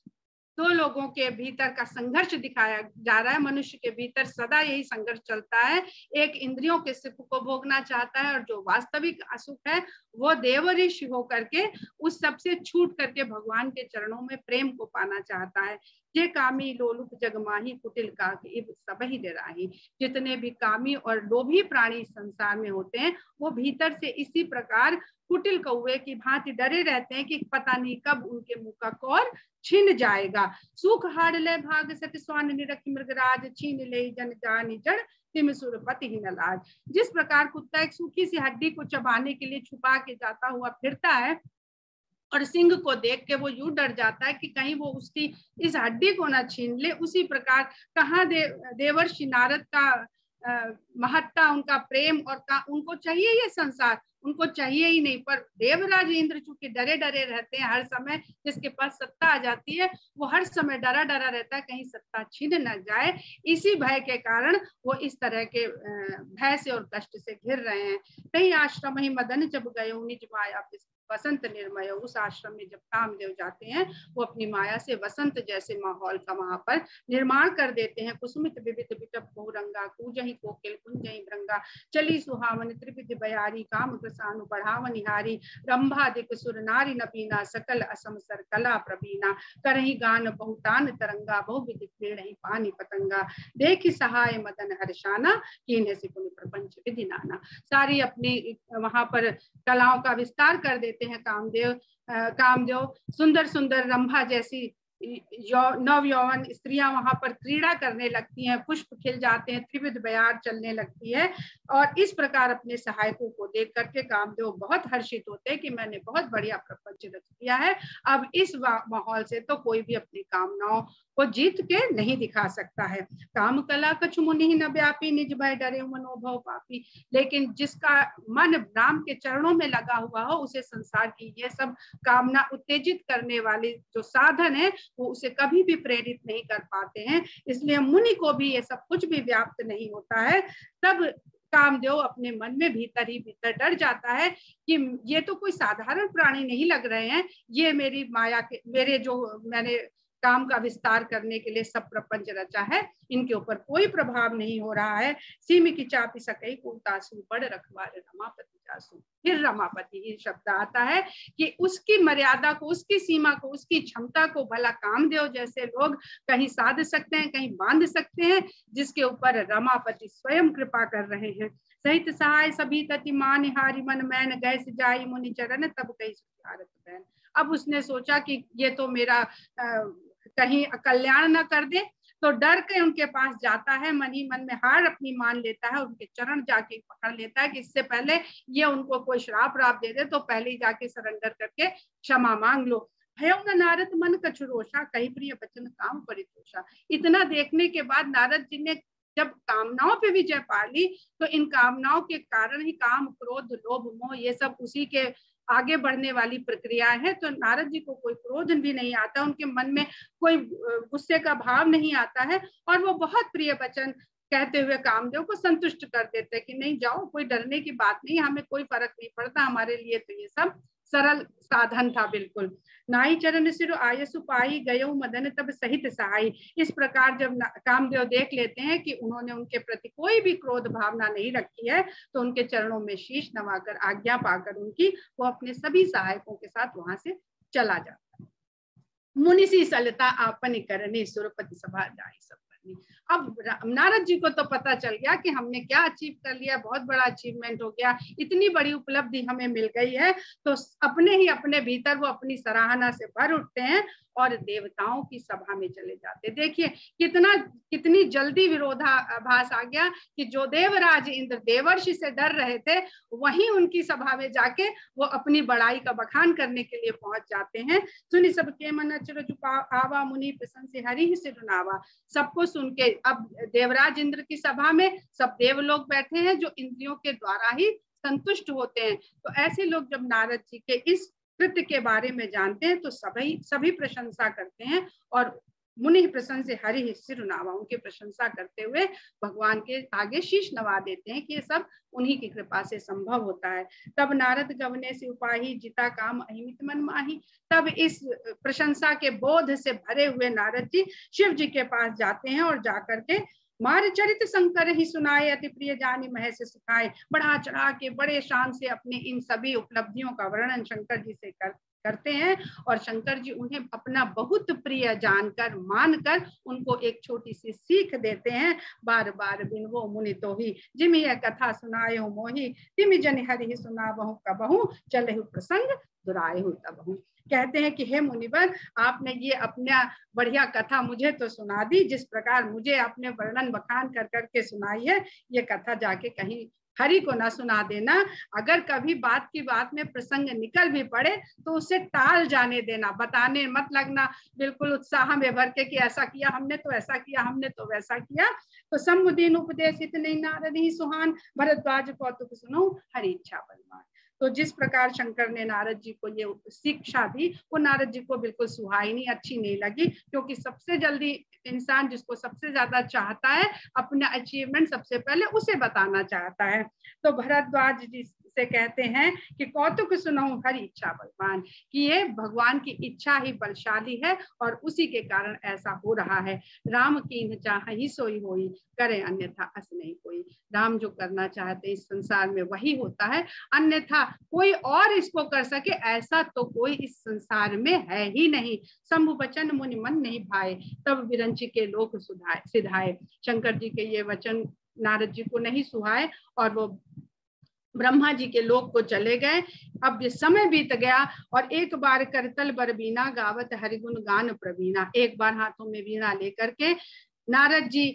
दो लोगों के भीतर का संघर्ष दिखाया जा रहा है। मनुष्य के भीतर सदा यही संघर्ष चलता है। एक इंद्रियों के सुख को भोगना चाहता है और जो वास्तविक सुख है वो देव ऋषि होकर के उस सब से छूट करके भगवान के चरणों में प्रेम को पाना चाहता है। जे कामी लोलुप जगमाही कुटिल काक सबही डराही। जितने भी कामी और लोभी प्राणी संसार में होते हैं वो भीतर से इसी प्रकार कुटिल कौवे की भांति डरे रहते हैं कि पता नहीं कब उनके मुंह का कौर छिन जाएगा। सुख हाड़ ले भाग सत स्वान निरखि मृगराज, छीन ले जन जानि जड़ तिम सुरपति ही नलाज। जिस प्रकार कुत्ता एक सूखी सी हड्डी को चबाने के लिए छुपा के जाता हुआ फिरता है और सिंह को देख के वो यूं डर जाता है कि कहीं वो उसकी इस हड्डी को ना छीन ले, उसी प्रकार कहाँ देवर्षि नारद का महत्ता, उनका प्रेम और उनको चाहिए ये संसार, उनको चाहिए ही नहीं। पर देवराज इंद्र चूंकि डरे डरे रहते हैं हर समय, जिसके पास सत्ता आ जाती है वो हर समय डरा डरा रहता है कहीं सत्ता छीन न जाए। इसी भय के कारण वो इस तरह के भय से और कष्ट से घिर रहे हैं। कहीं आश्रम ही मदन जब गए निज माया वसंत निर्मय। उस आश्रम में जब कामदेव जाते हैं वो अपनी माया से वसंत जैसे माहौल का वहां पर निर्माण कर देते हैं। कुसुमित विविध बिटप बहुरंगा, कूजहि कोकिल कुंजहि भृंगा, चली सुहावन त्रिविध बयारी, काम प्रसानु बढ़ाव निहारी, रंभादिक सुर नारी नबीना, सकल असम सर कला प्रवीणा, करहि गान बहुतान तरंगा, बहुविध क्रीड़हि पानी पतंगा, देखि सहाय मदन हर्षाना, कीन्ह सिकुन प्रपंच विधि नाना। सारी अपनी वहां पर कलाओं का विस्तार कर देते हैं कामदेव। सुंदर सुंदर रंभा जैसी नव यौवन स्त्रियां वहां पर क्रीड़ा करने लगती हैं, पुष्प खिल जाते हैं, त्रिविध बयार चलने लगती है और इस प्रकार अपने सहायकों को देख करके कामदेव बहुत हर्षित होते हैं कि मैंने बहुत बढ़िया प्रपंच रच दिया है। अब इस माहौल से तो कोई भी अपनी कामनाओं को जीत के नहीं दिखा सकता है। काम कला कछु मुनि न व्यापी, निज भय डरे मनोभव पापी। लेकिन जिसका मन राम के चरणों में लगा हुआ हो उसे संसार की ये सब कामना उत्तेजित करने वाले जो साधन है वो उसे कभी भी प्रेरित नहीं कर पाते हैं। इसलिए मुनि को भी ये सब कुछ भी व्याप्त नहीं होता है। तब कामदेव अपने मन में भीतर ही भीतर डर जाता है कि ये तो कोई साधारण प्राणी नहीं लग रहे हैं, ये मेरी माया के, मेरे जो मैंने काम का विस्तार करने के लिए सब प्रपंच रचा है, इनके ऊपर कोई प्रभाव नहीं हो रहा है। सीमी की चापी सकई को तासु, बड़ रखवारे रमापति जासु। फिर रमापति ही शब्द आता है कि उसकी मर्यादा को, उसकी सीमा को, उसकी क्षमता को भला कामदेव जैसे लोग कहीं साध सकते हैं, कहीं बांध सकते हैं, जिसके ऊपर रमापति स्वयं कृपा कर रहे हैं। सहित सहाय सभी तति मान हारी, मन मैन गैस जाई मुनि चरण, तब कई सुधारत बैन। अब उसने सोचा कि ये तो मेरा कहीं कल्याण न कर दे, तो डर के उनके पास जाता है, मन ही मन में हार अपनी मान लेता है, उनके चरण जाके पकड़ लेता है कि इससे पहले ये उनको कोई श्राप राप दे दे तो पहले ही जाके सरेंडर करके क्षमा मांग लो। भयउ न नारद मन कछु रोषा, कही प्रिय बचन काम परितोषा। इतना देखने के बाद नारद जी ने जब कामनाओं पे विजय पा ली तो इन कामनाओं के कारण ही काम क्रोध लोभ मोह ये सब उसी के आगे बढ़ने वाली प्रक्रिया है। तो नारद जी को कोई क्रोध भी नहीं आता, उनके मन में कोई गुस्से का भाव नहीं आता है और वो बहुत प्रिय वचन कहते हुए कामदेव को संतुष्ट कर देते कि नहीं जाओ, कोई डरने की बात नहीं, हमें कोई फर्क नहीं पड़ता, हमारे लिए तो ये सब सरल साधन था बिल्कुल। नाई चरण सिर आयसु पाई, गयो मदन तब सहित सहाई। इस प्रकार जब कामदेव देख लेते हैं कि उन्होंने उनके प्रति कोई भी क्रोध भावना नहीं रखी है तो उनके चरणों में शीश नवाकर आज्ञा पाकर उनकी वो अपने सभी सहायकों के साथ वहां से चला जाता है। मुनिसी सलता आपन करने, सुरपति सभा जाई सब करनी। अब नारद जी को तो पता चल गया कि हमने क्या अचीव कर लिया, बहुत बड़ा अचीवमेंट हो गया, इतनी बड़ी उपलब्धि हमें मिल गई है। तो अपने ही अपने भीतर वो अपनी सराहना से भर उठते हैं और देवताओं की सभा में चले जाते। देखिए कितनी जल्दी विरोधाभास आ गया कि जो देवराज इंद्र देवर्षि से डर रहे थे, वहीं उनकी सभा में जाके वो अपनी बड़ाई का बखान करने के लिए पहुंच जाते हैं। सुनि सब के मन अचरज आवा, मुनि प्रशंसि हरि सिरुनावा। सबको सुन के अब देवराज इंद्र की सभा में सब देव लोग बैठे हैं जो इंद्रियों के द्वारा ही संतुष्ट होते हैं। तो ऐसे लोग जब नारद जी के इस कृत्य के बारे में जानते हैं तो सभी प्रशंसा करते हैं और मुनि प्रशंसि हरि सिरुनावा, उनकी प्रशंसा करते हुए भगवान के आगे शीश नवा देते हैं कि ये सब उन्हीं की कृपा से संभव होता है। तब नारद गवने से उपाही, जिता काम अहिमित मन माही। तब इस प्रशंसा के बोध से भरे हुए नारद जी शिव जी के पास जाते हैं और जाकर के मार चरित शंकर ही सुनाए, अति प्रिय जानी मह से सुखाए। बढ़ा चढ़ा के बड़े शान से अपने इन सभी उपलब्धियों का वर्णन शंकर जी से करते हैं और शंकर जी उन्हें अपना बहुत प्रिय जानकर मानकर उनको एक छोटी सी सीख देते हैं। बार बार बिनवो मुनि तो ही, जिम यह कथा सुनाए हो मोही, तिम जन हरि सुना बहु कबहू, चले प्रसंग दुराए हो तबहू। कहते हैं कि हे मुनिवर, आपने ये अपना बढ़िया कथा मुझे तो सुना दी, जिस प्रकार मुझे आपने वर्णन बखान कर करके सुनाई है, ये कथा जाके कहीं हरि को ना सुना देना। अगर कभी बात की बात में प्रसंग निकल भी पड़े तो उसे टाल जाने देना, बताने मत लगना बिल्कुल उत्साह में भर के कि ऐसा किया हमने तो ऐसा किया, हमने तो वैसा किया। तो समुदीन उपदेशित नहीं नारद ही सुहान, भरद्वाज कौतुक सुनो हरि इच्छा बलवान। तो जिस प्रकार शंकर ने नारद जी को ये शिक्षा दी, वो नारद जी को बिल्कुल सुहाई नहीं, अच्छी नहीं लगी, क्योंकि सबसे जल्दी इंसान जिसको सबसे ज्यादा चाहता है अपना अचीवमेंट सबसे पहले उसे बताना चाहता है। तो भरद्वाज जी से कहते हैं कि कौतुक सुनो हरि इच्छा बलवान, कि ये भगवान की इच्छा ही बलशाली है और उसी के कारण ऐसा हो रहा है। राम कीन्ह चाहि सोई होई, करे अन्यथा अस नहीं कोई। राम जो करना चाहते इस संसार में वही होता है, अन्यथा कोई और इसको कर सके ऐसा तो कोई इस संसार में है ही नहीं। शंभु वचन मुनि मन नहीं भाए, तब विरंची के लोक सिधाए। शंकर जी के ये वचन नारद जी को नहीं सुहाए और वो ब्रह्मा जी के लोक को चले गए। अब ये समय बीत गया और एक बार करतल बर बीना, गावत हरिगुण गान प्रवीणा। एक बार हाथों में वीणा लेकर के नारद जी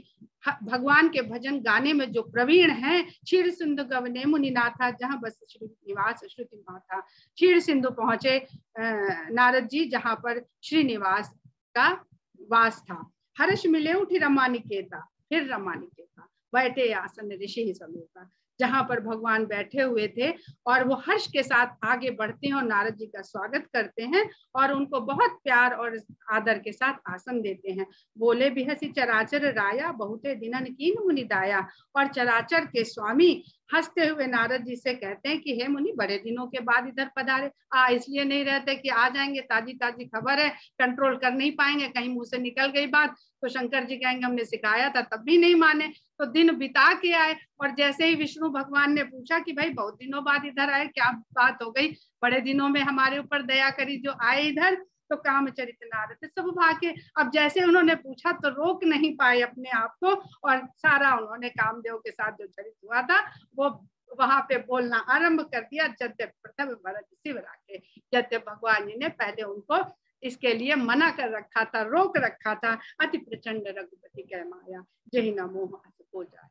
भगवान के भजन गाने में जो प्रवीण हैं, क्षीर सिंधु गवने मुनिनाथा, जहाँ बस श्रीनिवास श्रुति माथा। क्षीर सिंधु पहुंचे नारद जी, जहां पर श्रीनिवास का वास था। हर्ष मिले उठी रमा निकेता, फिर रमा निकेता, बैठे आसन ऋषि ही समेता। जहां पर भगवान बैठे हुए थे और वो हर्ष के साथ आगे बढ़ते हैं और नारद जी का स्वागत करते हैं और उनको बहुत प्यार और आदर के साथ आसन देते हैं। बोले बिहसी चराचर राया, बहुते दिनन कीन मुनि दाया। और चराचर के स्वामी हंसते हुए नारद जी से कहते हैं कि हे मुनि, बड़े दिनों के बाद इधर पधारे। इसलिए नहीं रहते कि आ जाएंगे, ताजी ताजी खबर है, कंट्रोल कर नहीं पाएंगे, कहीं मुंह से निकल गई बात तो शंकर जी कहेंगे हमने सिखाया था तब भी नहीं माने। तो दिन बिता के आए और जैसे ही विष्णु भगवान ने पूछा कि भाई बहुत दिनों बाद इधर आए, क्या बात हो गई, बड़े दिनों में हमारे ऊपर दया करी जो आए इधर। तो कामचरित नारद सब भागे। अब जैसे उन्होंने पूछा तो रोक नहीं पाए अपने आप को और सारा उन्होंने कामदेव के साथ जो चरित हुआ था वो वहां पे बोलना आरंभ कर दिया। जद्यप प्रथम भरत शिव राखे, जद्यप भगवान जी ने पहले उनको इसके लिए मना कर रखा था, रोक रखा था। अति प्रचंड रघुपति कह माया, जही न मोह अस हो जाए।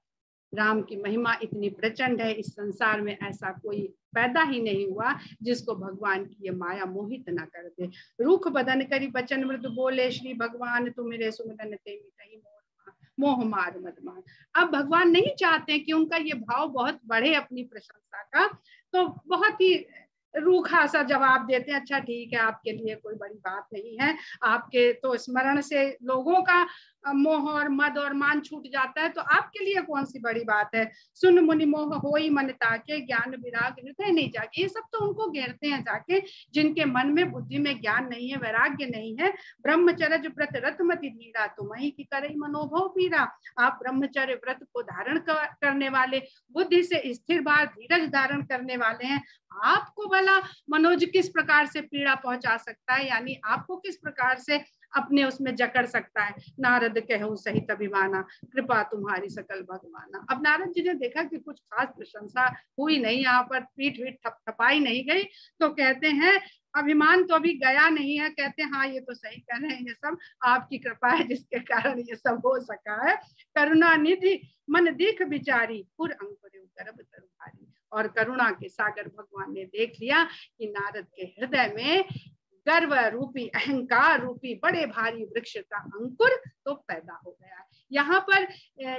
राम की महिमा इतनी प्रचंड है, इस संसार में ऐसा कोई पैदा ही नहीं हुआ जिसको भगवान की ये माया मोहित न कर दे। रूख बदन करी बचन मृदु बोले, श्री भगवान तुम मेरे सुमिरन ते मिटहि मोह मार मद मार। अब भगवान नहीं चाहते कि उनका ये भाव बहुत बढ़े अपनी प्रशंसा का, तो बहुत ही रूखा सा जवाब देते हैं, अच्छा ठीक है, आपके लिए कोई बड़ी बात नहीं है, आपके तो स्मरण से लोगों का मोह और मद और मान छूट जाता है, तो आपके लिए कौन सी बड़ी बात है। सुन मुनि मोह होई मन ताके, ज्ञान विराग हृदय नहीं जाके। ये सब तो उनको घेरते हैं जाके जिनके मन में बुद्धि में ज्ञान नहीं है, वैराग्य नहीं है। ब्रह्मचर्य व्रत रतमति धीरा, तुम्हें की करे मनोभव पीरा। आप ब्रह्मचर्य व्रत को धारण करने वाले, बुद्धि से स्थिर भाव धीरज धारण करने वाले हैं, आपको भला मनोज किस प्रकार से पीड़ा पहुंचा सकता है, यानी आपको किस प्रकार से अपने उसमें जकड़ सकता है। नारद कहूँ सहित अभिमाना, कृपा तुम्हारी सकल भगवाना। अब नारद जी ने देखा कि कुछ खास प्रशंसा हुई नहीं, यहाँ पर पीठ वीठ थपथपाई नहीं गई, तो कहते हैं अभिमान तो अभी गया नहीं है। कहते हैं हाँ ये तो सही कह रहे हैं, ये सब आपकी कृपा है जिसके कारण ये सब हो सका है। करुणा निधि मन दीख विचारी, पुर अंकुर गर्भ तरु भारी। और करुणा के सागर भगवान ने देख लिया कि नारद के हृदय में गर्व रूपी, अहंकार रूपी बड़े भारी वृक्ष का अंकुर तो पैदा हो गया। यहाँ पर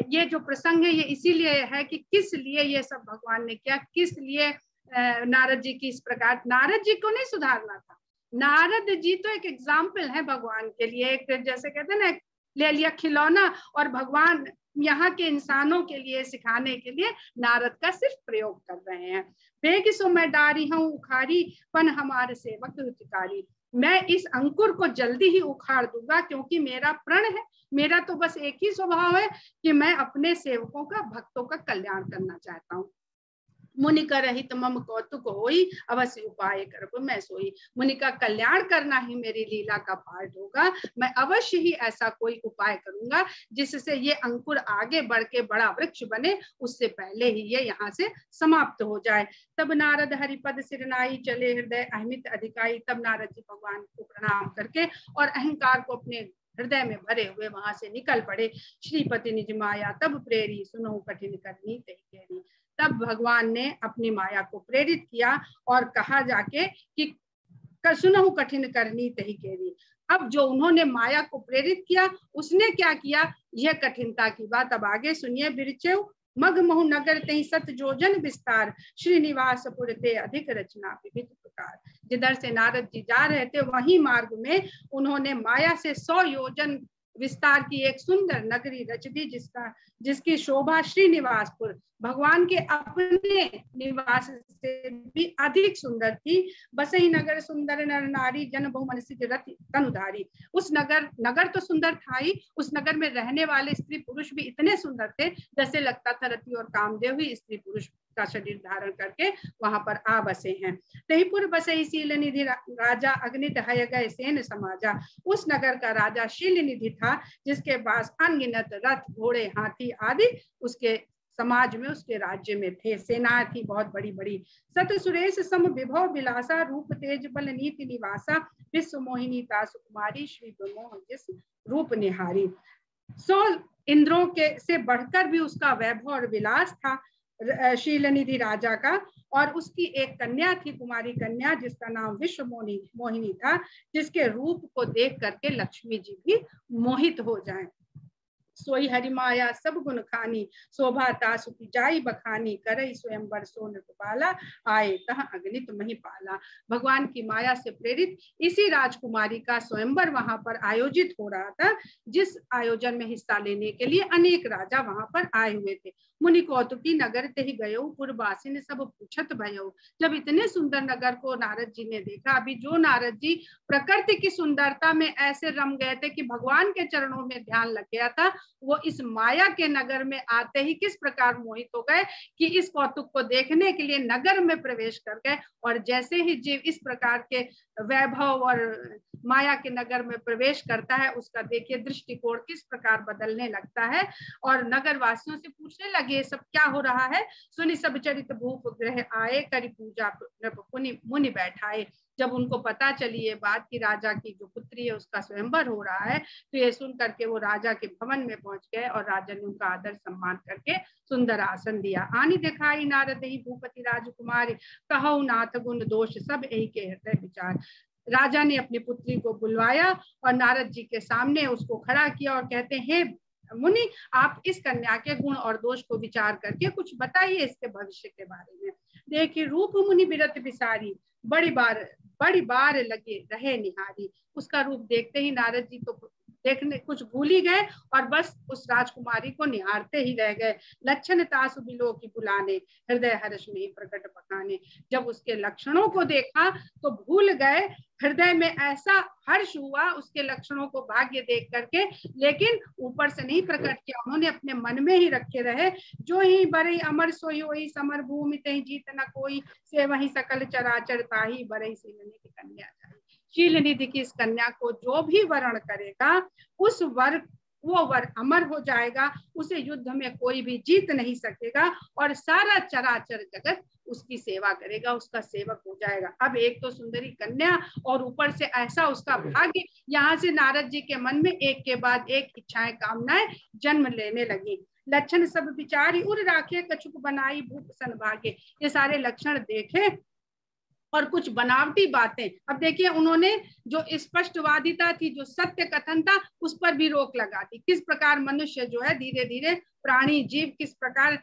ये जो प्रसंग है ये इसीलिए है कि किस लिए ये सब भगवान ने किया, किस लिए नारद जी की इस प्रकार, नारद जी को नहीं सुधारना था, नारद जी तो एक एग्जाम्पल है भगवान के लिए, एक जैसे कहते हैं ना ले लिया खिलौना, और भगवान यहाँ के इंसानों के लिए सिखाने के लिए नारद का सिर्फ प्रयोग कर रहे हैं। बेग सो मैं डारी हूँ उखारी, पन हमारे सेवक हितकारी। मैं इस अंकुर को जल्दी ही उखाड़ दूंगा, क्योंकि मेरा प्रण है, मेरा तो बस एक ही स्वभाव है कि मैं अपने सेवकों का, भक्तों का कल्याण करना चाहता हूँ। मुनि का रहित मम कौतुक होई, अवश्य उपाय करब मैं सोई। मुनि का कल्याण करना ही मेरी लीला का पार्ट होगा। मैं अवश्य ही ऐसा कोई उपाय करूंगा जिससे ये अंकुर आगे बढ़ के बड़ा वृक्ष बने, उससे पहले ही ये यहाँ से समाप्त हो जाए। तब नारद हरिपद सिरनाई, चले हृदय अहमित अधिकाई। तब नारद जी भगवान को प्रणाम करके और अहंकार को अपने हृदय में भरे हुए वहां से निकल पड़े। श्रीपति निज माया तब प्रेरी, सुनो कठिन करनी तही केरी। तब भगवान ने अपनी माया को प्रेरित किया और कहा जाके कि सुनहु कठिन करनी तही केरी। अब जो उन्होंने माया को प्रेरित किया उसने क्या किया, यह कठिनता की बात अब आगे सुनिए। बिरचेव मग महु नगर तही सत जोजन विस्तार, श्रीनिवास पुर ते अधिक रचना विविध प्रकार। जिधर से नारद जी जा रहे थे वहीं मार्ग में उन्होंने माया से 100 योजन विस्तार की एक सुंदर नगरी रच दी, जिसकी शोभा श्रीनिवासपुर भगवान के अपने निवास से भी अधिक सुंदर थी। बसई नगर सुंदर नर नारी, जन बहुमन सिद्ध रति तनुधारी। उस नगर तो सुंदर था ही, उस नगर में रहने वाले स्त्री पुरुष भी इतने सुंदर थे जैसे लगता था रति और कामदेव ही स्त्री पुरुष का शरीर धारण करके वहां पर आ बसे हैं। तहीपुर बसई शील निधि राजा, अग्नित हय गए सेन समाजा। उस नगर का राजा शील निधि था, जिसके पास अनगिनत रथ घोड़े हाथी आदि उसके समाज में, उसके राज्य में थे, सेना थी बहुत बड़ी बड़ी। सत सुरेश सम विभव विलासा, रूप तेज बल नीति निवासा। विश्व मोहिनी ता सुकुमारी, श्री ब्रह्मोह जिस रूप निहारी। 100 इंद्रों के से बढ़कर भी उसका वैभव और विलास था शीलनिधि राजा का। और उसकी एक कन्या थी, कुमारी कन्या, जिसका नाम विश्व मोहिनी था, जिसके रूप को देख करके लक्ष्मी जी भी मोहित हो जाएं। सोई हरिमाया सब गुण खानी, शोभा तासु की जाई बखानी। करई स्वयंवर सो नृपाला, आए तह अगणित महिपाला। भगवान की माया से प्रेरित इसी राजकुमारी का स्वयंवर वहां पर आयोजित हो रहा था, जिस आयोजन में हिस्सा लेने के लिए अनेक राजा वहां पर आए हुए थे। मुनि कौतुकी नगर ते ही गयो, पुरवासी ने सब पूछत भयो। जब इतने सुंदर नगर को नारद जी ने देखा, अभी जो नारद जी प्रकृति की सुंदरता में ऐसे रम गए थे कि भगवान के चरणों में ध्यान लग गया था, वो इस माया के नगर में आते ही किस प्रकार मोहित हो गए कि इस कौतुक को देखने के लिए नगर में प्रवेश कर गए। और जैसे ही जीव इस प्रकार के वैभव और माया के नगर में प्रवेश करता है, उसका देखिए दृष्टिकोण किस प्रकार बदलने लगता है। और नगर वासियों से पूछने लगे सब क्या हो रहा है। सुनि सब चरित भूप ग्रह आए, करी पूजा मुनि बैठाए। जब उनको पता चली ये बात कि राजा की जो पुत्री है उसका स्वयंवर हो रहा है, तो ये सुन करके वो राजा के भवन में पहुंच गए और राजा ने उनका आदर सम्मान करके सुंदर आसन दिया। आनी दिखाई नारद ही भूपति राजकुमार, कहु नाथ गुण दोष सब यही के हृदय विचार। राजा ने अपनी पुत्री को बुलवाया और नारद जी के सामने उसको खड़ा किया और कहते हैं, हे मुनि, आप इस कन्या के गुण और दोष को विचार करके कुछ बताइए इसके भविष्य के बारे में। देखिए रूप मुनि बिरत बिसारी, बड़ी बार लगे रहे निहारी। उसका रूप देखते ही नारद जी तो देखने कुछ भूल ही गए और बस उस राजकुमारी को निहारते ही रह गए। लक्षण तासु बिलो की बुलाने, हृदय हर्ष में प्रकट पकाने। जब उसके लक्षणों को देखा तो भूल गए, हृदय में ऐसा हर्ष हुआ उसके लक्षणों को भाग्य देख करके, लेकिन ऊपर से नहीं प्रकट किया, उन्होंने अपने मन में ही रखे रहे। जो ही बरई अमर सोई होई, समर भूमि तही जीत न कोई, से वही सकल चराचर ताही, बरई सी की कन्या जाई। शील निधि की इस कन्या को जो भी वरण करेगा उस वो वर अमर हो जाएगा, उसे युद्ध में कोई भी जीत नहीं सकेगा और सारा चराचर जगत उसकी सेवा करेगा, उसका सेवक हो जाएगा। अब एक तो सुंदरी कन्या और ऊपर से ऐसा उसका भाग्य, यहाँ से नारद जी के मन में एक के बाद एक इच्छाएं कामनाएं जन्म लेने लगी। लक्षण सब विचारी उर राखे, कछुक बनाई भूप सन भागे। ये सारे लक्षण देखे और कुछ बनावटी बातें। अब देखिए उन्होंने जो स्पष्टवादिता थी, जो सत्य कथन था, उस पर भी रोक लगा दी। किस प्रकार मनुष्य जो है धीरे धीरे प्राणी जीव किस प्रकार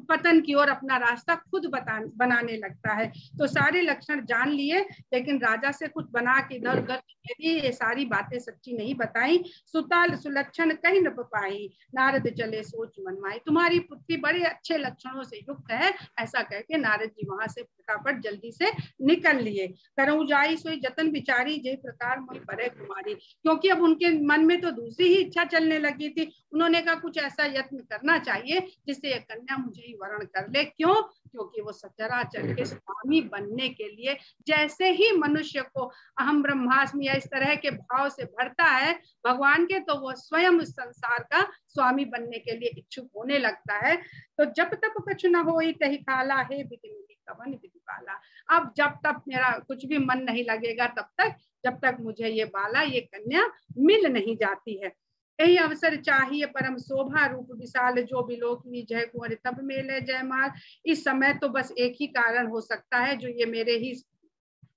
पतन की ओर अपना रास्ता खुद बनाने लगता है। तो सारे लक्षण जान लिए, लेकिन राजा से कुछ बना के इधर उधर ये सारी बातें सच्ची नहीं बताई। सुताल सुलक्षण कहीं न पाई, नारद चले सोच मनमाई। तुम्हारी पुत्री बड़े अच्छे लक्षणों से युक्त है, ऐसा कह के नारद जी वहां से फटाफट जल्दी से निकल लिए। करऊ जाई सोई जतन बिचारी, जे प्रकार मोहि परे कुमारी। क्योंकि अब उनके मन में तो दूसरी ही इच्छा चलने लगी थी। उन्होंने कहा कुछ ऐसा यत्न करना चाहिए जिससे ये कन्या मुझे ही वरण कर ले। क्यों? क्योंकि वो सचराचर के स्वामी बनने के लिए, जैसे ही मनुष्य को अहम ब्रह्मास्मि या इस तरह के भाव से भरता है भगवान के, तो वो स्वयं इस संसार का स्वामी बनने के लिए इच्छुक होने लगता है। तो जब तक कुछ न हो तही काला है विधि कवन विधि पाला। अब जब तक मेरा कुछ भी मन नहीं लगेगा तब तक, जब तक मुझे ये बाला ये कन्या मिल नहीं जाती है। यही अवसर चाहिए परम शोभा रूप विशाल, जो बिलोकनी जय कुंवर तब मेले जयमाल। इस समय तो बस एक ही कारण हो सकता है, जो ये मेरे ही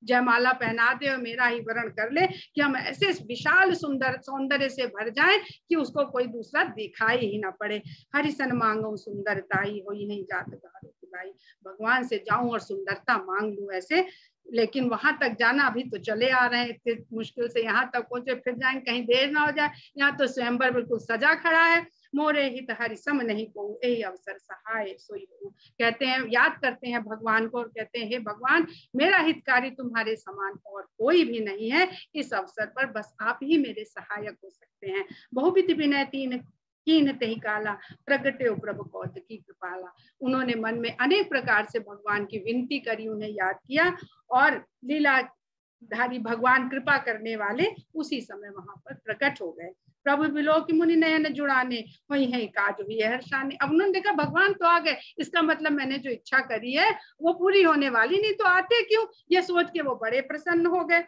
जयमाला पहना दे और मेरा ही वरण कर ले, कि हम ऐसे विशाल सुंदर सौंदर्य से भर जाएं कि उसको कोई दूसरा दिखाई ही ना पड़े। हरिसन मांगो सुंदरताई हो ही नहीं जात गारो भाई। भगवान से जाऊं और सुंदरता मांग लूं ऐसे, लेकिन वहां तक जाना, अभी तो चले आ रहे हैं इतने मुश्किल से यहाँ तक पहुंचे, फिर जाएंगे कहीं देर ना हो जाए। यहाँ तो स्वयंवर बिल्कुल सजा खड़ा है। मोरे हित हरि सम नहीं को, यही अवसर सहाय सोई हो। कहते हैं, याद करते हैं भगवान को और कहते हैं, हे भगवान मेरा हितकारी तुम्हारे समान और कोई भी नहीं है। इस अवसर पर बस आप ही मेरे सहायक हो सकते हैं। बहुविध विनय तीन कीन तही काला, प्रगटे प्रभु कौत की कृपाला। उन्होंने मन में अनेक प्रकार से भगवान की विनती करी, उन्हें याद किया और लीलाधारी भगवान कृपा करने वाले उसी समय वहां पर प्रकट हो गए। प्रभु बिलो की मुनि नयन जुड़ाने, वही है काज हुई है हर्षाने। अब उन्होंने देखा भगवान तो आ गए, इसका मतलब मैंने जो इच्छा करी है वो पूरी होने वाली, नहीं तो आते क्यों, ये सोच के वो बड़े प्रसन्न हो गए।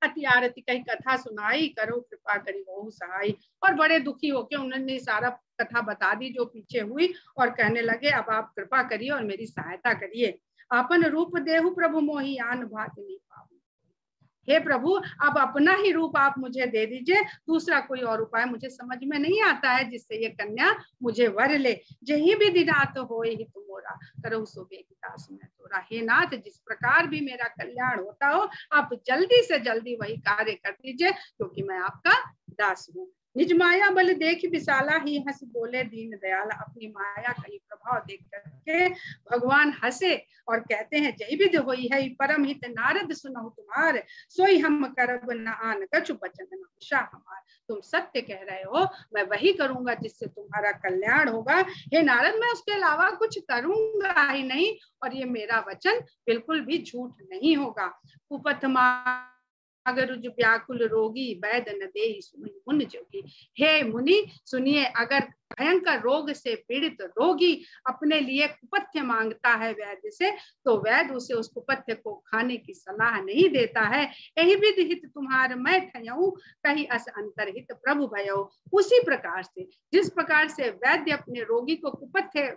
अति आरती कही कथा सुनाई, करो कृपा करी बहु सहाय। और बड़े दुखी होके उन्होंने सारा कथा बता दी जो पीछे हुई, और कहने लगे अब आप कृपा करिए और मेरी सहायता करिए। आपन रूप देहु प्रभु मोहि आन भात नहीं पाऊं। हे प्रभु अब अपना ही रूप आप मुझे दे दीजिए, दूसरा कोई और उपाय मुझे समझ में नहीं आता है जिससे ये कन्या मुझे वर ले। जही भी दिनात होए ही तुमोरा, करो सो बेगिदास में तोरा। हे नाथ जिस प्रकार भी मेरा कल्याण होता हो, आप जल्दी से जल्दी वही कार्य कर दीजिए, क्योंकि मैं आपका दास हूँ। निज माया बल देख विशाला, ही हंस बोले दीन दयाला। अपनी माया का प्रभाव देख करके भगवान हंसे और कहते हैं, जय विध होई है परम हित नारद सुनहु तुम्हार, सोई हम करब न आन कछु बचन न आशा हमार। तुम सत्य कह रहे हो, मैं वही करूंगा जिससे तुम्हारा कल्याण होगा। हे नारद मैं उसके अलावा कुछ करूंगा ही नहीं, और ये मेरा वचन बिल्कुल भी झूठ नहीं होगा। कुपथ अगर व्याकुल रोगी, वैद न दे मुनि जोगी। हे मुनि सुनिए, अगर भयंकर रोग से पीड़ित रोगी अपने लिए कुपथ्य मांगता है वैद्य से, तो वैद्य उसे उस कुपथ्य को खाने की सलाह नहीं देता है। यही विधि हित तुम्हार मैं ठयऊ, कहीं अस अंतरहित प्रभु भयऊ। उसी प्रकार से, जिस प्रकार से वैद्य अपने रोगी को कुपथ्य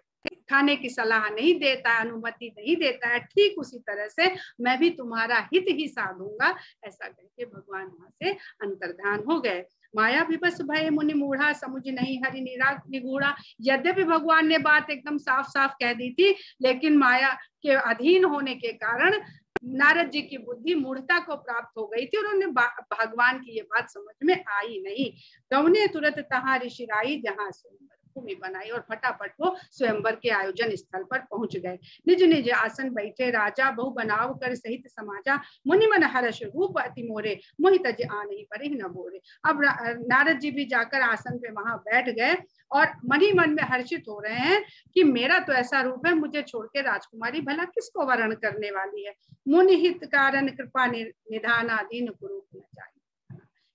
खाने की सलाह नहीं देता है, अनुमति नहीं देता है, ठीक उसी तरह से मैं भी तुम्हारा हित ही साधूंगा। ऐसा करके भगवान वहां से अंतर्धान हो गए। माया विवश भय मुनि मूढ़ा, समुझ नहीं हरि निगूढ़ा। यद्यपि भगवान ने बात एकदम साफ साफ कह दी थी, लेकिन माया के अधीन होने के कारण नारद जी की बुद्धि मूढ़ता को प्राप्त हो गई थी, उन्होंने भगवान की ये बात समझ में आई नहीं। गवने तुरंत तहां ऋषिराई, जहां सुंदर भूमि बनाई और फटाफट वो स्वयंवर के आयोजन स्थल पर पहुंच गए। निज निज आसन बैठे राजा, बहु बनाव कर सहित समाजा, मुनि मन हर्ष रूप अति मोरे, मोहि तज आनहि परे न बोरे। अब नारद जी भी जाकर आसन पे वहां बैठ गए और मन ही मन में हर्षित हो रहे हैं कि मेरा तो ऐसा रूप है, मुझे छोड़ के राजकुमारी भला किसको वरण करने वाली है। मुनि हित कारण कृपा निधाना, दीन कुरूप न जाए।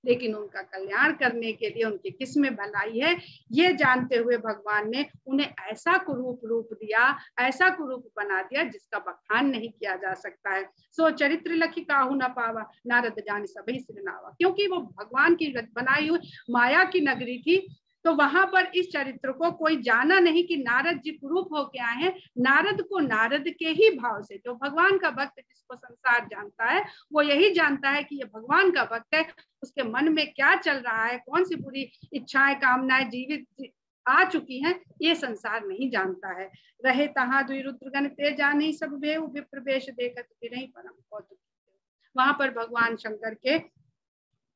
लेकिन उनका कल्याण करने के लिए उनकी किस में भलाई है, ये जानते हुए भगवान ने उन्हें ऐसा कुरूप रूप दिया, ऐसा कुरूप बना दिया जिसका बखान नहीं किया जा सकता है। सो चरित्र लखी काहू न पावा, नारद जान सभी सिर नावा। क्योंकि वो भगवान की बनाई हुई माया की नगरी थी, तो वहां पर इस चरित्र को कोई जाना नहीं कि नारद जी कुरूप होके आए हैं। नारद को नारद के ही भाव से, जो भगवान का भक्त जिसको संसार जानता है वो यही जानता है कि ये भगवान का भक्त है, उसके मन में क्या चल रहा है, कौन सी बुरी इच्छाएं कामनाएं जीवित आ चुकी हैं, ये संसार नहीं जानता है। रहे तहां दुई रुद्रगण ते जाने सब भेव, विप्र वेश देखत बिरहि परम कौतुक। वहां पर भगवान शंकर के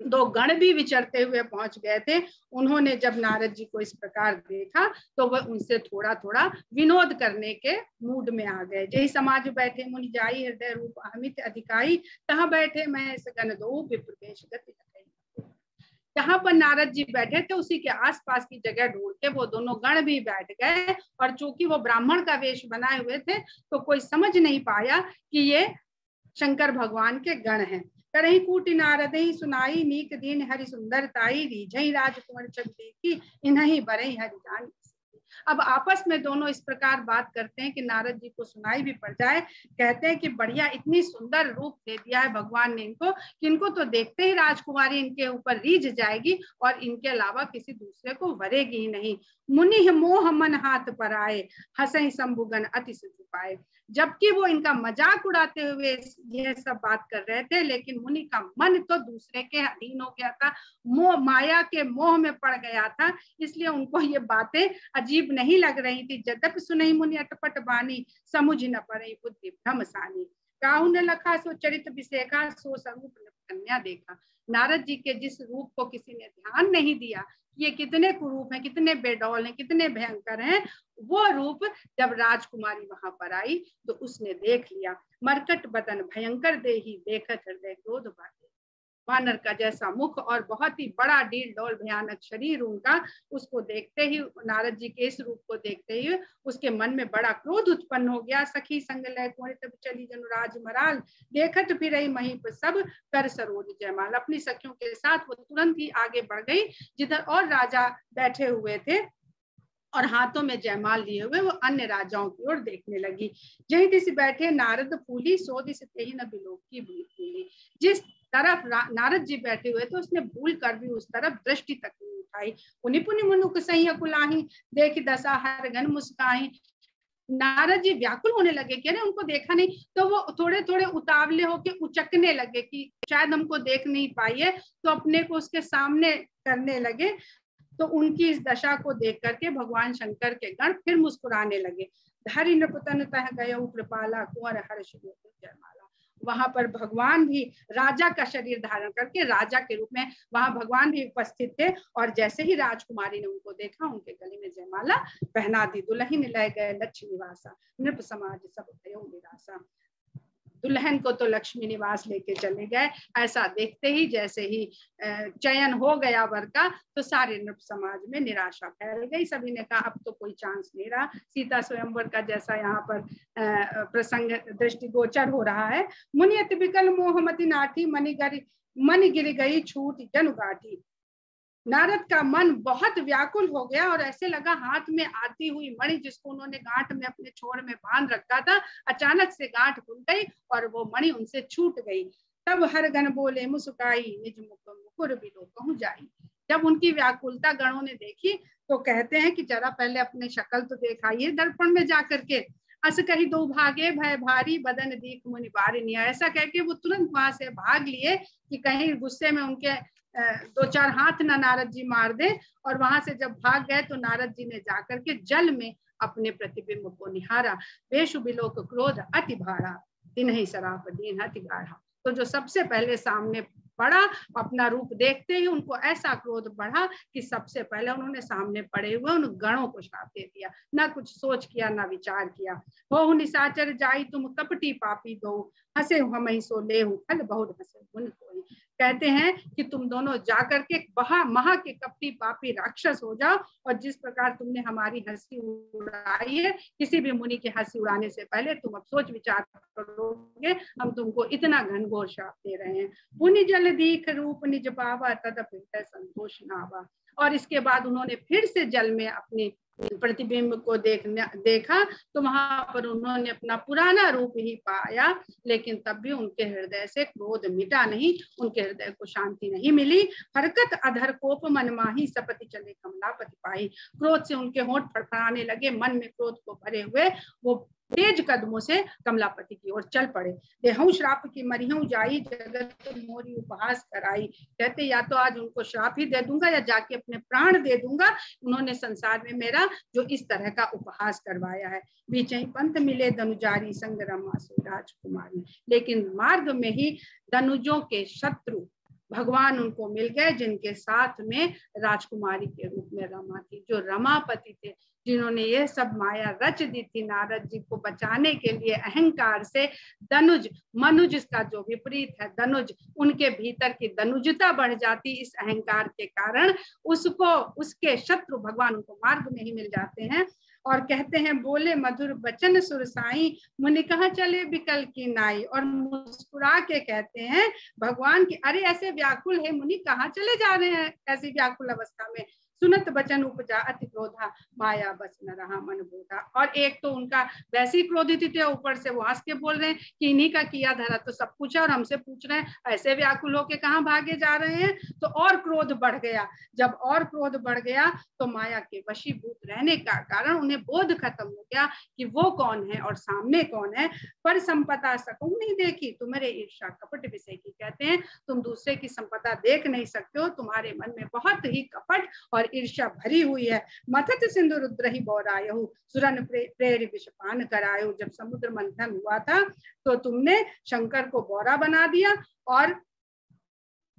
दो गण भी विचरते हुए पहुंच गए थे। उन्होंने जब नारद जी को इस प्रकार देखा तो वह उनसे थोड़ा थोड़ा विनोद करने के मूड में आ गए। जय समाज बैठे मुनि जाई, हृदय रूप अमित अधिकाई, तहां बैठे महेश गण दो, विप्रवेश गति लखई। जहां पर नारद जी बैठे थे उसी के आसपास की जगह ढूंढ के वो दोनों गण भी बैठ गए। और चूंकि वो ब्राह्मण का वेश बनाए हुए थे तो कोई समझ नहीं पाया कि ये शंकर भगवान के गण हैं। करही कूट नारद ही सुनाई, नीक दीन हरि सुंदरताई, रीझई राजकुंवर चक देखी, इन्हीं बरई हरि जान। अब आपस में दोनों इस प्रकार बात करते हैं कि नारद जी को सुनाई भी पड़ जाए। कहते हैं कि बढ़िया, इतनी सुंदर रूप दे दिया है भगवान ने इनको कि इनको तो देखते ही राजकुमारी इनके ऊपर रीझ जाएगी और इनके अलावा किसी दूसरे को वरेगी ही नहीं। मुनि मोह मन हाथ पर आए, हंसई शंभुगन अति सुख पाए। जबकि वो इनका मजाक उड़ाते हुए यह सब बात कर रहे थे, लेकिन मुनि का मन तो दूसरे के अधीन हो गया था, मोह माया के मोह में पड़ गया था। इसलिए उनको ये बातें अजीब नहीं लग रही थी। जदप सुनई मुनि अटपट बानी, समुझ न पड़ई बुद्धि भ्रमसानी। काहू ने लखा सो चरित विसेखा, सो स्वरूप कन्या देखा। नारद जी के जिस रूप को किसी ने ध्यान नहीं दिया, ये कितने कुरूप हैं, कितने बेडौल हैं, कितने भयंकर हैं, वो रूप जब राजकुमारी वहां पर आई तो उसने देख लिया। मरकट बदन भयंकर देही, देखत हृदय क्रोध बाटे। वानर का जैसा मुख और बहुत ही बड़ा डील डोल भयानक शरीर उनका, उसको देखते ही, नारद जी के इस रूप को देखते ही उसके मन में बड़ा क्रोध उत्पन्न हो गया। सखी संग लय कुंवर तब चली जनुराज मराल, देखत फिरई महीप सब कर सरोज जयमाल। अपनी सखियों के साथ वो तुरंत ही आगे बढ़ गई जिधर और राजा बैठे हुए थे और हाथों में जयमाल लिए हुए वो अन्य राजाओं की ओर देखने लगी। जही दिस बैठे नारद फूली, सो दिस तेहि न बिलोक की भूली। जिस तरफ नारद जी बैठे हुए थे उसने भूल कर भी उस तरफ दृष्टि तक नहीं उठाई। पुनि पुनि मुनुक सही कुलाही, देख दशा हर गन मुस्काही। नारद जी व्याकुल होने लगे कि अरे उनको देखा नहीं, तो वो थोड़े थोड़े उतावले होके उचकने लगे कि शायद हमको देख नहीं पाई है, तो अपने को उसके सामने करने लगे। तो उनकी इस दशा को देख करके भगवान शंकर के गण फिर मुस्कुराने लगे। धरि नृपतन तह गयो कृपाला, कुंवर हर्ष जयमाला। वहां पर भगवान भी राजा का शरीर धारण करके राजा के रूप में वहां भगवान भी उपस्थित थे। और जैसे ही राजकुमारी ने उनको देखा, उनके गले में जयमाला पहना दी। दुल्हन ले गए लक्ष्मी निवासा, नृप समाज सब भयो निराशा। दुल्हन को तो लक्ष्मी निवास लेके चले गए। ऐसा देखते ही जैसे ही चयन हो गया वर का, तो सारे नृप समाज में निराशा फैल गई। सभी ने कहा अब तो कोई चांस नहीं रहा। सीता स्वयंवर का जैसा यहाँ पर प्रसंग दृष्टिगोचर हो रहा है। मुनियत विकल मोहमति नाठी, मन गिर गई छूट जन गाठी। नारद का मन बहुत व्याकुल हो गया और ऐसे लगा हाथ में आती हुई मणि, जिसको उन्होंने गांठ में अपने छोर में बांध रखा था, अचानक से गांठ खुल गई और वो मणि उनसे छूट गई। तब हर गण बोले मुस्काई, निज मुख मुकुर बिलो कहूं जाई। जब उनकी व्याकुलता गणों ने देखी तो कहते हैं कि जरा पहले अपने शक्ल तो दिखाइए दर्पण में जाकर के। अस कही दो भागे भय भारी, बदन दीख मुनि बारिनी। ऐसा कह के वो तुरंत वहां से भाग लिए कि कहीं गुस्से में उनके दो चार हाथ ना नारद जी मार दे। और वहां से जब भाग गए तो नारद जी ने जाकर के जल में अपने प्रतिबिंब को निहारा। बेशु बिलोक क्रोध अति भारा, तिन्हि सराप दीन अति गाढ़ा। तो जो सबसे पहले सामने बढ़ा, अपना रूप देखते ही उनको ऐसा क्रोध बढ़ा कि सबसे पहले उन्होंने सामने पड़े हुए उन गणों को श्राप दे दिया, ना कुछ सोच किया ना विचार किया। हो निशाचर जाई तुम कपटी पापी दो, हंसे हम ही सो ले फल बहुत हंसे गुण कोई। कहते हैं कि तुम दोनों जाकर के महा के कपटी पापी राक्षस हो जाओ, और जिस प्रकार तुमने हमारी हंसी उड़ाई है, किसी भी मुनि की हंसी उड़ाने से पहले तुम अब सोच विचार करोगे, हम तुमको इतना घनघोर श्राप दे रहे हैं। पुनि जल दीख रूप निज पावा तदप संतोष नावा। और इसके बाद उन्होंने फिर से जल में अपनी प्रतिबिंब को देखा तो वहां पर उन्होंने अपना पुराना रूप ही पाया, लेकिन तब भी उनके हृदय से क्रोध मिटा नहीं, उनके हृदय को शांति नहीं मिली। हरकत अधर कोप मन माही सपति चले कमलापति पाई। क्रोध से उनके होंठ फड़फड़ाने लगे, मन में क्रोध को भरे हुए वो तेज कदमों से कमलापति की ओर चल पड़े। देहु श्राप की मरिहु जाई जगत मोरी उपहास कराई। कहते या तो आज उनको श्राप ही दे दूंगा या जाके अपने प्राण दे दूंगा, उन्होंने संसार में मेरा जो इस तरह का उपहास करवाया है। बीच पंथ मिले धनुजारी संग रमा सो राजकुमारी। लेकिन मार्ग में ही धनुजों के शत्रु भगवान उनको मिल गए, जिनके साथ में राजकुमारी के रूप में रमा थी, जो रमापति थे, जिन्होंने ये सब माया रच दी थी नारद जी को बचाने के लिए। अहंकार से धनुज, मनुज का जो विपरीत है धनुज, उनके भीतर की धनुजता बढ़ जाती इस अहंकार के कारण। उसको उसके शत्रु भगवान उनको मार्ग में ही मिल जाते हैं। और कहते हैं बोले मधुर बचन सुरसाई, मुनि कहाँ चले बिकल की नाई। और मुस्कुरा के कहते हैं भगवान की, अरे ऐसे व्याकुल है मुनि, कहाँ चले जा रहे हैं ऐसी व्याकुल अवस्था में। सुनत बचन उपजा अति क्रोधा, माया बस न रहा मन बोधा। और एक तो उनका वैसे ही क्रोधित थे, ऊपर से वो हंस के बोल रहे हैं कि इन्हीं का किया धरा तो सब कुछ है और हमसे पूछ रहे हैं ऐसे व्याकुल होके कहाँ भागे जा रहे हैं। तो और क्रोध बढ़ गया। जब और क्रोध बढ़ गया तो माया के वशीभूत रहने का कारण उन्हें बोध खत्म हो गया कि वो कौन है और सामने कौन है। पर संपदा सकूं नहीं देखी, तुम्हारे ईर्षा कपट विषय की। कहते हैं तुम दूसरे की संपदा देख नहीं सकते हो, तुम्हारे मन में बहुत ही कपट और ईर्ष्या भरी हुई है। मथत सिंधु रुद्र ही बौरायहु, सुरन प्रेर विषपान करायो। जब समुद्र मंथन हुआ था तो तुमने शंकर को बौरा बना दिया और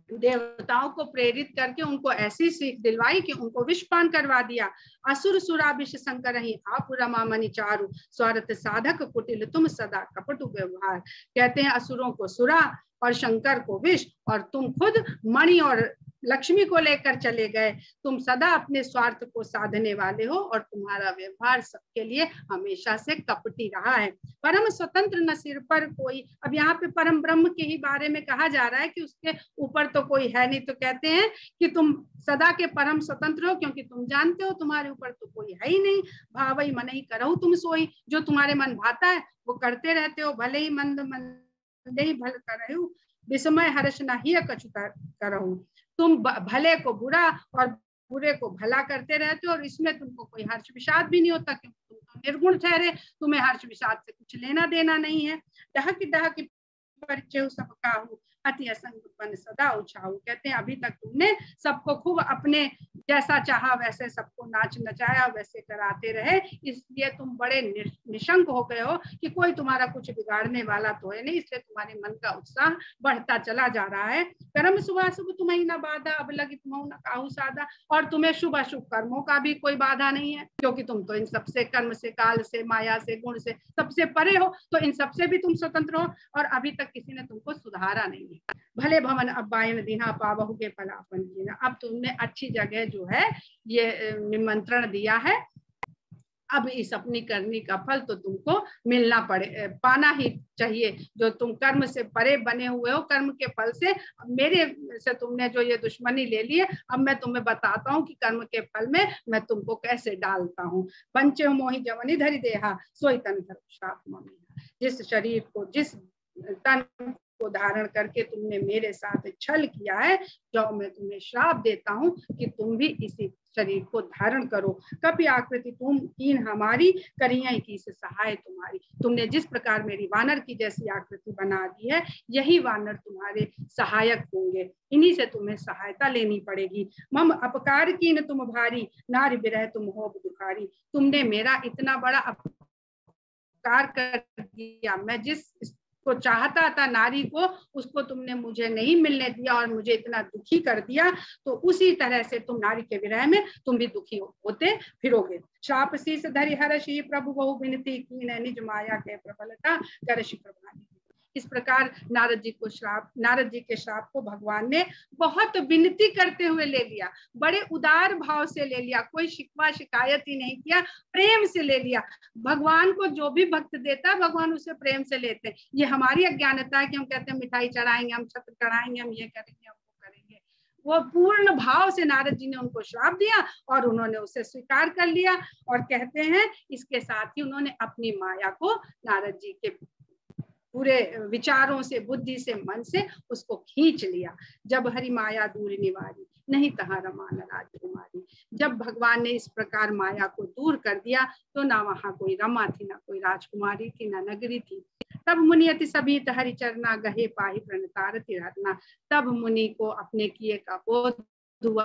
देवताओं को प्रेरित करके उनको ऐसी सीख दिलवाई कि उनको विषपान करवा दिया। असुर सुरा विष शंकर ही आप रमा मणि चारु, स्वार्थ साधक कुटिल तुम सदा कपटु व्यवहार। कहते हैं असुरों को सुरा और शंकर को विष, और तुम खुद मणि और लक्ष्मी को लेकर चले गए। तुम सदा अपने स्वार्थ को साधने वाले हो और तुम्हारा व्यवहार सबके लिए हमेशा से कपटी रहा है। परम स्वतंत्र न सिर पर कोई। अब यहाँ पे परम ब्रह्म के ही बारे में कहा जा रहा है कि उसके ऊपर तो कोई है नहीं। तो कहते हैं कि तुम सदा के परम स्वतंत्र हो, क्योंकि तुम जानते हो तुम्हारे ऊपर तो कोई है ही नहीं। भावई मन ही करहु तुम सोई, जो तुम्हारे मन भाता है वो करते रहते हो। भले ही मंद मंद ही भल करहु, विस्मय हर्ष न ही कछु करहु। तुम भले को बुरा और बुरे को भला करते रहते हो, और इसमें तुमको कोई हर्ष विषाद भी नहीं होता, क्योंकि तुम तो निर्गुण ठहरे, तुम्हें हर्ष विषाद से कुछ लेना देना नहीं है। डहक परिचय सबका हूँ, अति असंग सदा उछाऊ। कहते हैं अभी तक तुमने सबको खूब अपने जैसा चाहा वैसे सबको नाच नचाया, वैसे कराते रहे, इसलिए तुम बड़े निशंक हो गए हो कि कोई तुम्हारा कुछ बिगाड़ने वाला तो है नहीं। इसलिए तुम्हारे मन का उत्साह बढ़ता चला जा रहा है। कर्म शुभाशुभ तुम्हें न बाधा, अब लगी तुम्हें न काहू साधा। और तुम्हें शुभ अशुभ कर्मों का भी कोई बाधा नहीं है, क्योंकि तुम तो इन सबसे, कर्म से, काल से, माया से, गुण से सबसे परे हो, तो इन सबसे भी तुम स्वतंत्र हो। और अभी तक किसी ने तुमको सुधारा नहीं है। भले भवन अब बायन दीना पावहु के फलापन कीना। अब तुमने अच्छी जगह जो है ये निमंत्रण दिया है, अब इस अपनी करनी का फल तो तुमको मिलना पाना ही चाहिए। जो तुम कर्म से परे बने हुए हो, कर्म के फल से मेरे से तुमने जो ये दुश्मनी ले ली है, अब मैं तुम्हें बताता हूँ कि कर्म के फल में मैं तुमको कैसे डालता हूँ। पंचे मोहि जवनी धरि देहा, सोई तन धर श्राप मोहि। जिस शरीर को, जिस तन को धारण करके तुमने मेरे साथ छल किया है, जो मैं तुम्हें श्राप देता हूँ कि तुम भी इसी शरीर को धारण करो। कपि आकृति तुम कीन हमारी, करिए की से सहाय तुम्हारी। तुमने जिस प्रकार मेरी वानर की जैसी आकृति बना दी है, यही वानर तुम्हारे सहायक होंगे, इन्हीं से तुम्हें सहायता लेनी पड़ेगी। मम अपकार कीन तुम भारी, नारी बिरह तुम हो दुखारी। तुमने मेरा इतना बड़ा अपकार कर दिया, मैं जिस को चाहता था नारी को, उसको तुमने मुझे नहीं मिलने दिया और मुझे इतना दुखी कर दिया, तो उसी तरह से तुम नारी के विरह में तुम भी दुखी होते फिरोगे। श्राप शीस धरि हर्षि प्रभु बहु विनती कीन, निज माया के प्रबलता करषि प्रभानी। इस प्रकार नारद जी के श्राप को भगवान ने बहुत विनती करते हुए ले लिया, बड़े उदार भाव से ले लिया, कोई शिकवा शिकायत ही नहीं किया, प्रेम से ले लिया। भगवान को जो भी भक्त देता है भगवान उसे प्रेम से लेते हैं। ये हमारी अज्ञानता है कि हम कहते हैं मिठाई चढ़ाएंगे, हम छत्र चढ़ाएंगे, हम ये करेंगे, हम वो करेंगे। वो पूर्ण भाव से नारद जी ने उनको श्राप दिया और उन्होंने उसे स्वीकार कर लिया, और कहते हैं इसके साथ ही उन्होंने अपनी माया को नारद जी के पूरे विचारों से, बुद्धि से, मन से उसको खींच लिया। जब हरि माया दूर निवारी, नहीं तहाँ रमा न राजकुमारी। जब भगवान ने इस प्रकार माया को दूर कर दिया तो ना वहां कोई रमा थी, ना कोई राजकुमारी थी, ना नगरी थी। तब मुनि अति सभी हरि चरना गहे पाही प्रणतारति रत्ना। तब मुनि को अपने किए का बोध हुआ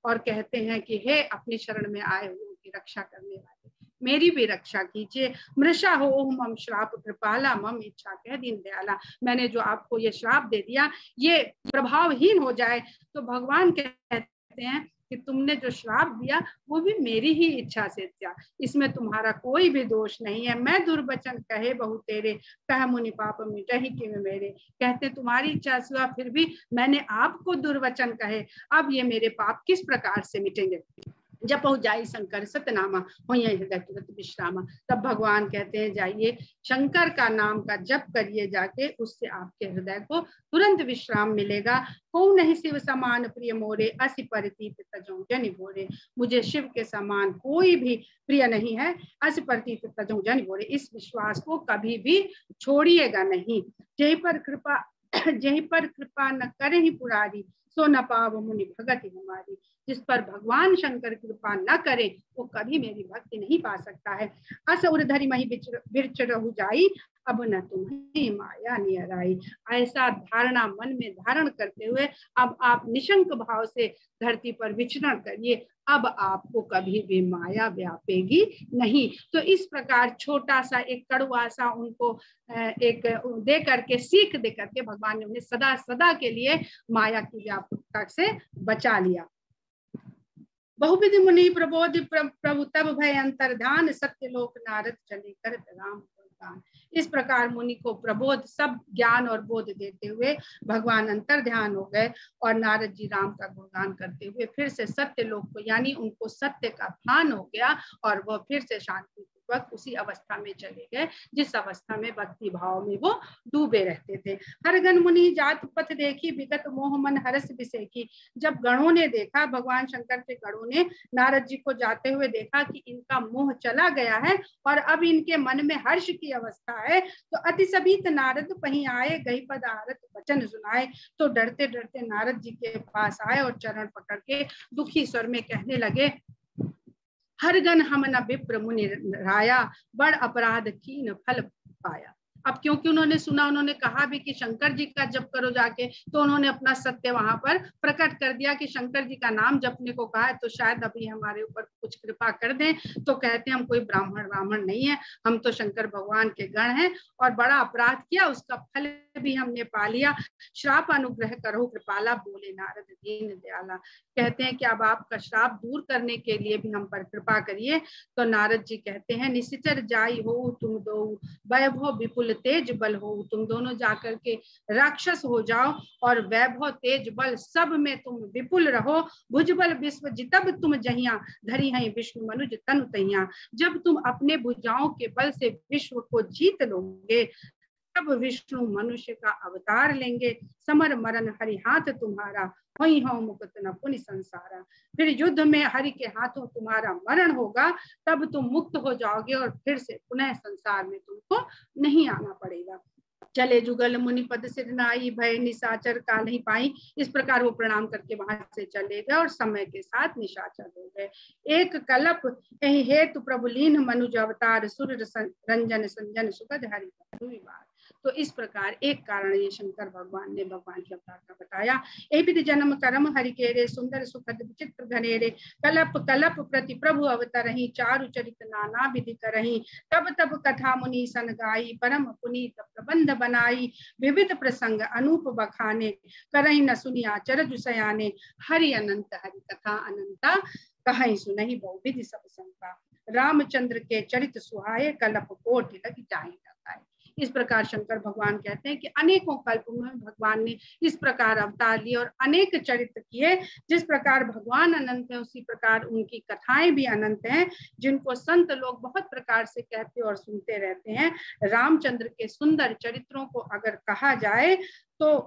और कहते हैं कि हे अपनी शरण में आए हुए की रक्षा करने वाले, मेरी भी रक्षा कीजिए। मृषा हो मम श्राप कृपाला, मम इच्छा कह दीन दयाला। मैंने जो आपको ये श्राप दे दिया ये प्रभावहीन हो जाए। तो भगवान कहते हैं कि तुमने जो श्राप दिया वो भी मेरी ही इच्छा से दिया, इसमें तुम्हारा कोई भी दोष नहीं है। मैं दुर्वचन कहे बहु तेरे, कह मुनि पाप मिटहि किम मेरे। कहते तुम्हारी इच्छा से हुआ, फिर भी मैंने आपको दुर्वचन कहे, अब ये मेरे पाप किस प्रकार से मिटेंगे। जब पहुंच जाई शंकर सतनामा, हो हृदय तुरंत विश्रामा। तब भगवान कहते हैं जाइए शंकर का नाम का जप करिए जाके, उससे आपके हृदय को तुरंत विश्राम मिलेगा। को नहीं शिव समान प्रिय मोरे, असि परितीत तजौ जनि भोरे। मुझे शिव के समान कोई भी प्रिय नहीं है, असि परितीत तजौ जनि भोरे। इस विश्वास को कभी भी छोड़िएगा नहीं। जहीं पर कृपा न करे ही पुरारी, सो न पाव मुनि भगति हमारी। जिस पर भगवान शंकर कृपा न करे वो कभी मेरी भक्ति नहीं पा सकता है। अस उर्धरि मही बिरच रहु जाई, अब न तुम्हें माया नियर आई। ऐसा धारणा मन में धारण करते हुए अब आप निशंक भाव से धरती पर विचरण करिए, अब आपको कभी भी माया व्यापेगी नहीं। तो इस प्रकार छोटा सा एक कड़वा सा उनको एक दे करके, सीख दे करके भगवान ने उन्हें सदा सदा के लिए माया की व्यापकता से बचा लिया। बहुविधि मुनि प्रबोधि प्रभु तब भय अंतर्धान, सत्यलोक नारद चले करत राम गुणगान। इस प्रकार मुनि को प्रबोध, सब ज्ञान और बोध देते हुए भगवान अंतर्ध्यान हो गए और नारद जी राम का गुणगान करते हुए फिर से सत्यलोक को, यानी उनको सत्य का भान हो गया और वह फिर से शांति पूर्वक उसी अवस्था में चले गए जिस अवस्था में भक्ति भाव में वो डूबे रहते थे। हर गण मुनि जात पथ देखी, विगत मोह मन हरस विसेकी। जब गणों ने देखा, भगवान शंकर के गणों ने नारद जी को जाते हुए देखा कि इनका मोह चला गया है और अब इनके मन में हर्ष की अवस्था है, तो अति सभीत नारद पहीं आए, गई पदारत वचन सुनाए। तो डरते डरते नारद जी के पास आए और चरण पकड़ के दुखी स्वर में कहने लगे, हर गण हम न विप्र मुनि राया, बड़ अपराध कीन फल पाया। अब क्योंकि उन्होंने सुना, उन्होंने कहा भी कि शंकर जी का जप करो जाके, तो उन्होंने अपना सत्य वहां पर प्रकट कर दिया कि शंकर जी का नाम जपने को कहा है तो शायद अभी हमारे ऊपर कुछ कृपा कर दें। तो कहते हैं हम कोई ब्राह्मण नहीं है, हम तो शंकर भगवान के गण हैं और बड़ा अपराध किया, उसका फल भी हमने पा लिया। श्राप अनुग्रह करो कृपाला, बोले नारद दीन दयाला। कहते हैं कि अब आपका श्राप दूर करने के लिए भी हम पर कृपा करिए। तो नारद जी कहते हैं, निशिचर जाई हो तुम दो, वैभव विपुल तेज बल हो। तुम दोनों जाकर के राक्षस हो जाओ और वैभव तेज बल सब में तुम विपुल रहो। भुजबल विश्व जितब तुम जहिया, धरी हैं विष्णु मनुज तनु तहिया। जब तुम अपने भुजाओं के बल से विश्व को जीत लोगे, तब विष्णु मनुष्य का अवतार लेंगे। समर मरण हरि हाथ तुम्हारा, वही हो मुकुत न पुनि संसारा। फिर युद्ध में हरि के हाथों तुम्हारा मरण होगा, तब तुम मुक्त हो जाओगे और फिर से पुनः संसार में तुमको नहीं आना पड़ेगा। चले जुगल मुनि पद सिर नाई, भय निशाचर का नहीं पाई। इस प्रकार वो प्रणाम करके वहां से चले गए और समय के साथ निशाचर हो गए। एक कलप यही हेतु प्रभु लीन मनुज अवतार, सुर रंजन संजन सुगध हरि। तो इस प्रकार एक कारण ये शंकर भगवान ने भगवान के अवतार का बताया। ए विधि जन्म कर्म हरि केरे, सुंदर सुखद विचित्र घनेरे, कलप कलप प्रति प्रभु अवतरहि, चारु चरित नाना विधि करहि, तब तब कथा मुनि सन गाई, परम पुनीत प्रबंध बनाई, विविध प्रसंग अनूप बखाने, करहि न सुनिया चरजु सयाने, हरि अनंत हरि कथा अनंता, कहीं सुनहि बहुविधि सब संता, रामचंद्र के चरित सुहाए, कलप कोटि लग जाहि लगाए। इस प्रकार शंकर भगवान कहते हैं कि अनेकों कल्प में भगवान ने इस प्रकार अवतार लिए और अनेक चरित्र किए। जिस प्रकार भगवान अनंत है उसी प्रकार उनकी कथाएं भी अनंत हैं, जिनको संत लोग बहुत प्रकार से कहते और सुनते रहते हैं। रामचंद्र के सुंदर चरित्रों को अगर कहा जाए तो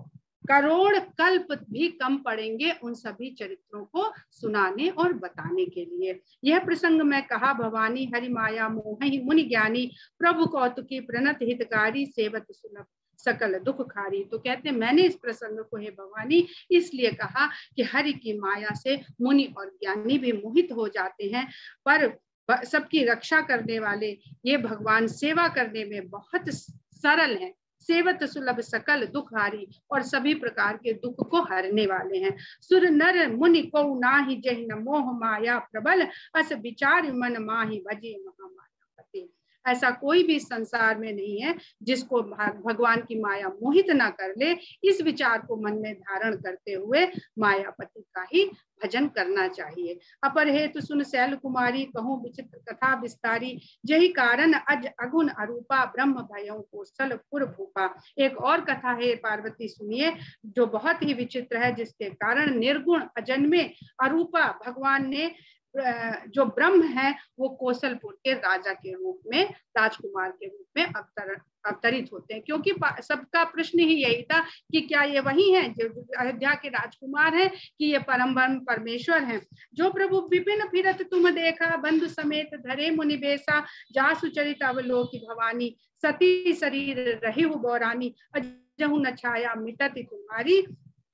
करोड़ कल्प भी कम पड़ेंगे उन सभी चरित्रों को सुनाने और बताने के लिए। यह प्रसंग में कहा भवानी, हरि माया मोहि मुनि ज्ञानी, प्रभु कौतुकी प्रणत हितकारी, सेवत सुलभ सकल दुख खारी। तो कहते हैं मैंने इस प्रसंग को हे भवानी इसलिए कहा कि हरि की माया से मुनि और ज्ञानी भी मोहित हो जाते हैं, पर सबकी रक्षा करने वाले ये भगवान सेवा करने में बहुत सरल हैं। सेवत सुलभ सकल दुख हारी, और सभी प्रकार के दुख को हरने वाले हैं। सुर नर मुनि को नाही जहि न मोह माया प्रबल, अस विचार मन माहि भजे महामाया पते। ऐसा कोई भी संसार में नहीं है जिसको भगवान की माया मोहित ना कर ले। इस विचार को मन में धारण करते हुए मायापति का ही भजन करना चाहिए। अपर हेतु सुन शैल कुमारी, कहूँ विचित्र कथा विस्तारी, यही कारण अज अगुण अरूपा, ब्रह्म भयों कौशल पुर भूपा। एक और कथा है पार्वती सुनिए, जो बहुत ही विचित्र है, जिसके कारण निर्गुण अजन्मे अरूपा भगवान ने जो ब्रह्म है वो कौशलपुर के राजा के रूप में, राजकुमार के रूप में अवतरित होते हैं। क्योंकि सबका प्रश्न ही यही था कि क्या ये वही है जो अयोध्या के राजकुमार हैं कि ये परम ब्रह्म परमेश्वर हैं। जो प्रभु विपिन फिरत तुम देखा, बंधु समेत धरे मुनि बेसा, जासु चरित अवलोकि भवानी, सती शरीर रही बौरानी, अजहु न छाया मिटति तुम्हारी,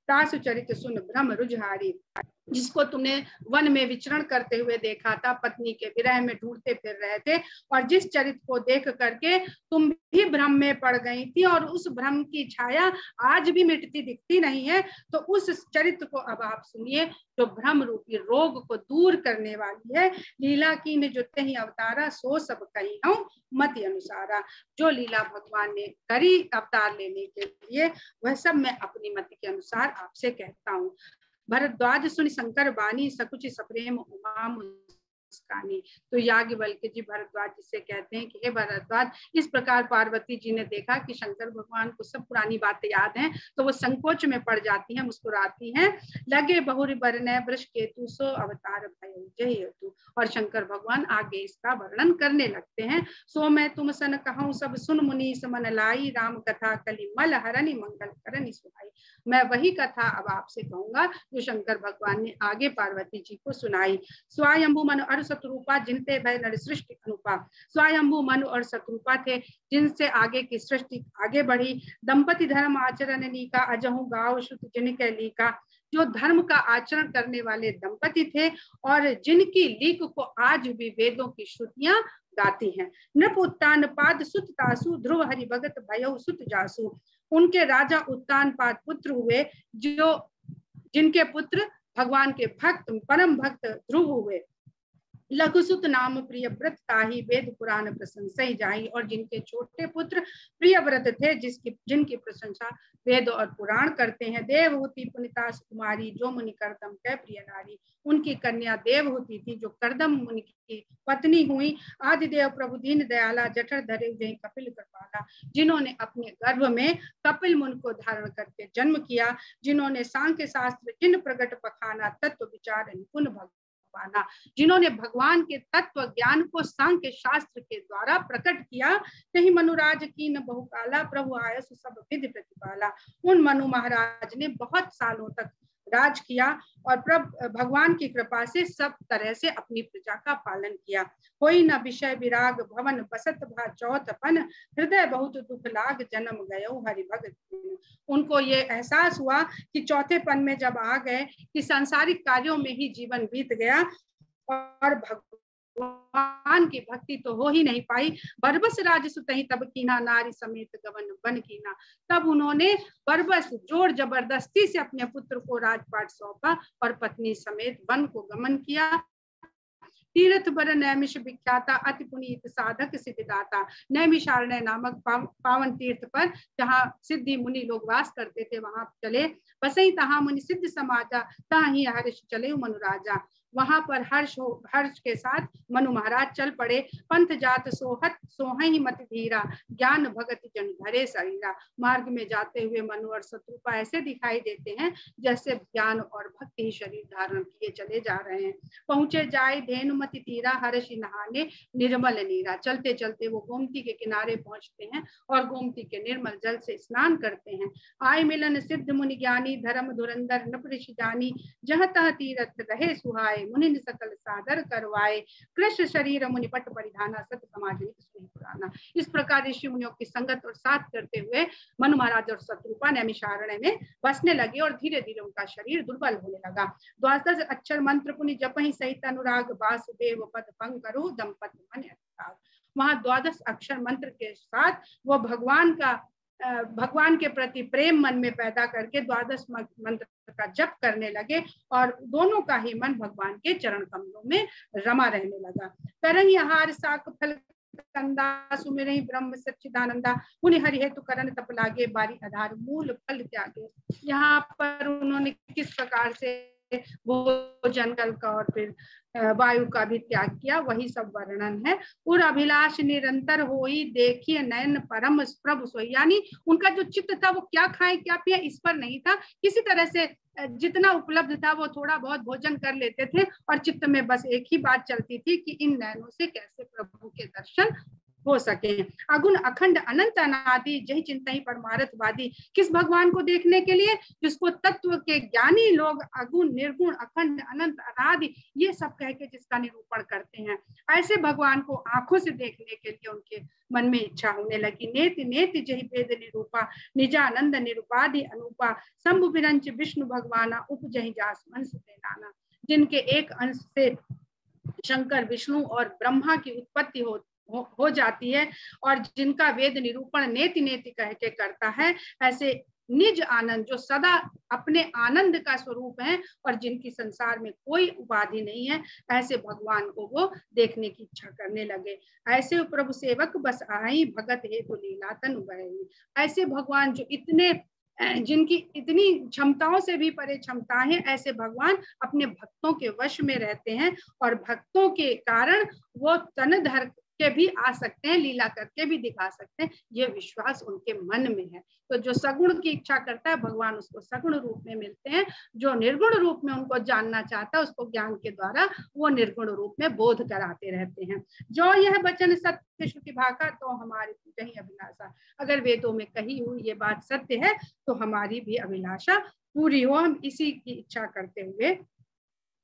तासु चरित सुन भ्रम रुझारी। जिसको तुमने वन में विचरण करते हुए देखा था, पत्नी के विरह में ढूंढते फिर रहे थे, और जिस चरित्र को देख करके तुम भी भ्रम में पड़ गई थी और उस भ्रम की छाया आज भी मिटती दिखती नहीं है, तो उस चरित्र को अब आप सुनिए जो भ्रम रूपी रोग को दूर करने वाली है। लीला की ने जो तही अवतारा, सो सब कही हूँ मति अनुसारा। जो लीला भगवान ने करी अवतार लेने के लिए, वह सब मैं अपनी मति के अनुसार आपसे कहता हूँ। भरद्वाज सुनि शंकर बानी, सकुचि सप्रेम उमा मुस्कानी। तो याज्ञवल्क्य जी भरद्वाज जी से कहते हैं कि हे भरद्वाज, इस प्रकार पार्वती जी ने देखा कि शंकर भगवान को सब पुरानी बातें याद हैं, तो वो संकोच में पड़ जाती हैं, मुस्कुराती हैं। लगे बहुरी बरने वृष केतु, सो अवतार भयो जय हेतु। और शंकर भगवान आगे इसका वर्णन करने लगते हैं। सो मैं तुम सन कहूँ सब सुन मुनि समन लाई, राम कथा कलि मल हरनि मंगल करनि सुहाई। मैं वही कथा अब आपसे कहूंगा जो शंकर भगवान ने आगे पार्वती जी को सुनाई। स्वयंभू मनु और शत्रुपा, जिनते भय नर सृष्टि अनुपा। स्वयंभू मनु और शत्रुपा थे जिनसे आगे की सृष्टि आगे बढ़ी। दंपति धर्म आचरण लीका, अजहू गाँव श्रुत जिनके लीका। जो धर्म का आचरण करने वाले दंपति थे और जिनकी लीक को आज भी वेदों की श्रुतियां गाती हैं। नृप उत्तान पाद सुत तासु, ध्रुव हरि भगत भयो सुत जासु। उनके राजा उत्तानपाद पुत्र हुए, जो जिनके पुत्र भगवान के भक्त परम भक्त ध्रुव हुए। लघुसुत नाम प्रिय व्रत ताही, वेद पुराण प्रशंसा जाही। और जिनके छोटे पुत्र प्रिय व्रत थे, जिनकी प्रशंसा वेद और पुराण करते हैं। देवहूति पुनिता कुमारी, जो मुनि करदम के प्रिय नारी। उनकी कन्या देवहूति थी जो करदम मुनि की पत्नी हुई। आदिदेव प्रभु दीन दयाला, जठर धरे जय कपिल कृपाला। जिन्होंने अपने गर्भ में कपिल मुनि को धारण करके जन्म किया, जिन्होंने सांख्य शास्त्र जिन प्रगट पखाना, तत्व विचार निपुण पाना। जिन्होंने भगवान के तत्व ज्ञान को सांख्य शास्त्र के द्वारा प्रकट किया। कहीं मनुराज की न बहुकाला, प्रभु आयस सब विधि प्रतिपाला। उन मनु महाराज ने बहुत सालों तक राज किया और भगवान की कृपा से सब तरह से अपनी प्रजा का पालन किया। कोई न विषय विराग भवन, बसत भा चौथपन, हृदय बहुत दुख लाग, जन्म गयो हरि भगत। उनको ये एहसास हुआ कि चौथेपन में जब आ गए कि सांसारिक कार्यों में ही जीवन बीत गया और भगवान की भक्ति तो हो ही नहीं पाई। बरबस राज सुतहि तब कीना, नारी समेत गवन बन कीना। तब उन्होंने बरबस जोर जबरदस्ती से अपने पुत्र को राजपाट सौंपा और पत्नी समेत वन को गमन किया। तीर्थ बर नैमिष विख्याता, अति पुनीत साधक सिद्धिदाता। नैमिषारण्य नामक पावन तीर्थ पर जहाँ सिद्धि मुनि लोग वास करते थे, वहां चले। बसई तहा मुनि सिद्ध समाजा, ताहि हर्ष चले मनु राजा। वहां पर हर्ष के साथ मनु महाराज चल पड़े। पंथ जात सोहत सोहहि मत धीरा, ज्ञान भगत जन धरे शरीरा। मार्ग में जाते हुए मनु और शत्रुपा ऐसे दिखाई देते हैं जैसे ज्ञान और भक्ति ही शरीर धारण किए चले जा रहे हैं। पहुंचे जाए धेनुमति तीरा, हर्षि नहाने निर्मल नीरा। चलते चलते वो गोमती के किनारे पहुंचते हैं और गोमती के निर्मल जल से स्नान करते हैं। आय मिलन सिद्ध मुनि ज्ञानी, धर्म धुरंधर नृप ऋषि जानी। जह तह तीरथ रहे सुहाए, मुनि सकल सादर करवाए। कृष्ण शरीर मुनि पट परिधाना, सत समाज सुनि पुराना। इस प्रकार ऋषि मुनियों की संगत और साथ करते हुए मनु महाराज और शत्रुपा नैमिषारण्य में बसने लगे और धीरे धीरे उनका शरीर दुर्बल होने लगा। 12 अक्षर मंत्र पुनि जपहि सहित अनुराग, वासुदेव पद पंकरु दंपत मन अनुराग। वहां 12 अक्षर मंत्र के साथ वो भगवान के प्रति प्रेम मन में पैदा करके 12 मंत्र का जप करने लगे और दोनों का ही मन भगवान के चरण कमलों में रमा रहने लगा। करहि आहार साक फल कंदा, सुमिरहि ब्रह्म सच्चिदानंदा। मुनि हरि हेतु करन तप लागे, बारी आधार मूल फल त्यागे। यहाँ पर उन्होंने किस प्रकार से भोजन जल का और फिर वायु का भी त्याग किया, वही सब वर्णन है। उर अभिलाष निरंतर होई, देखिए नयन परम प्रभु सोई। यानी उनका जो चित्त था वो क्या खाए क्या पिए इस पर नहीं था। किसी तरह से जितना उपलब्ध था वो थोड़ा बहुत भोजन कर लेते थे और चित्त में बस एक ही बात चलती थी कि इन नयनों से कैसे प्रभु के दर्शन हो सके। अगुण अखंड अनंत अनादि, जही चिंता ही परमारथ वादी। किस भगवान को देखने के लिए? जिसको तत्व के ज्ञानी लोग अगुण निर्गुण अखंड अनंत अनादि ये सब कह के जिसका निरूपण करते हैं, ऐसे भगवान को आंखों से देखने के लिए उनके मन में इच्छा होने लगी। नेति नेति जही वेद निरूपा, निजानंद निरूपाधि अनुपा। शंभु विरंच विष्णु भगवाना, उपजहि जास मन सुते नाना। जिनके एक अंश से शंकर विष्णु और ब्रह्मा की उत्पत्ति हो जाती है और जिनका वेद निरूपण नेति नेति कह के करता है, ऐसे निज आनंद जो सदा अपने आनंद का स्वरूप है और जिनकी संसार में कोई उपाधि नहीं है, ऐसे भगवान को वो देखने की इच्छा करने लगे। ऐसे प्रभु सेवक बस आई, भगत हेतु लीला तनु बहई। ऐसे भगवान जो जिनकी इतनी क्षमताओं से भी परे क्षमता है, ऐसे भगवान अपने भक्तों के वश में रहते हैं और भक्तों के कारण वो तन धर के भी आ सकते हैं, लीला करके भी दिखा सकते हैं। ये विश्वास उनके मन में है। तो जो सगुण की इच्छा करता है भगवान उसको सगुण रूप में मिलते हैं, जो निर्गुण रूप में उनको जानना चाहता है उसको ज्ञान के द्वारा वो निर्गुण रूप में बोध कराते रहते हैं। जो यह वचन सत्य श्रुति भाका, तो हमारी पूजा ही अभिलाषा। अगर वेदों में कही हुई ये बात सत्य है तो हमारी भी अभिलाषा पूरी हो। हम इसी की इच्छा करते हुए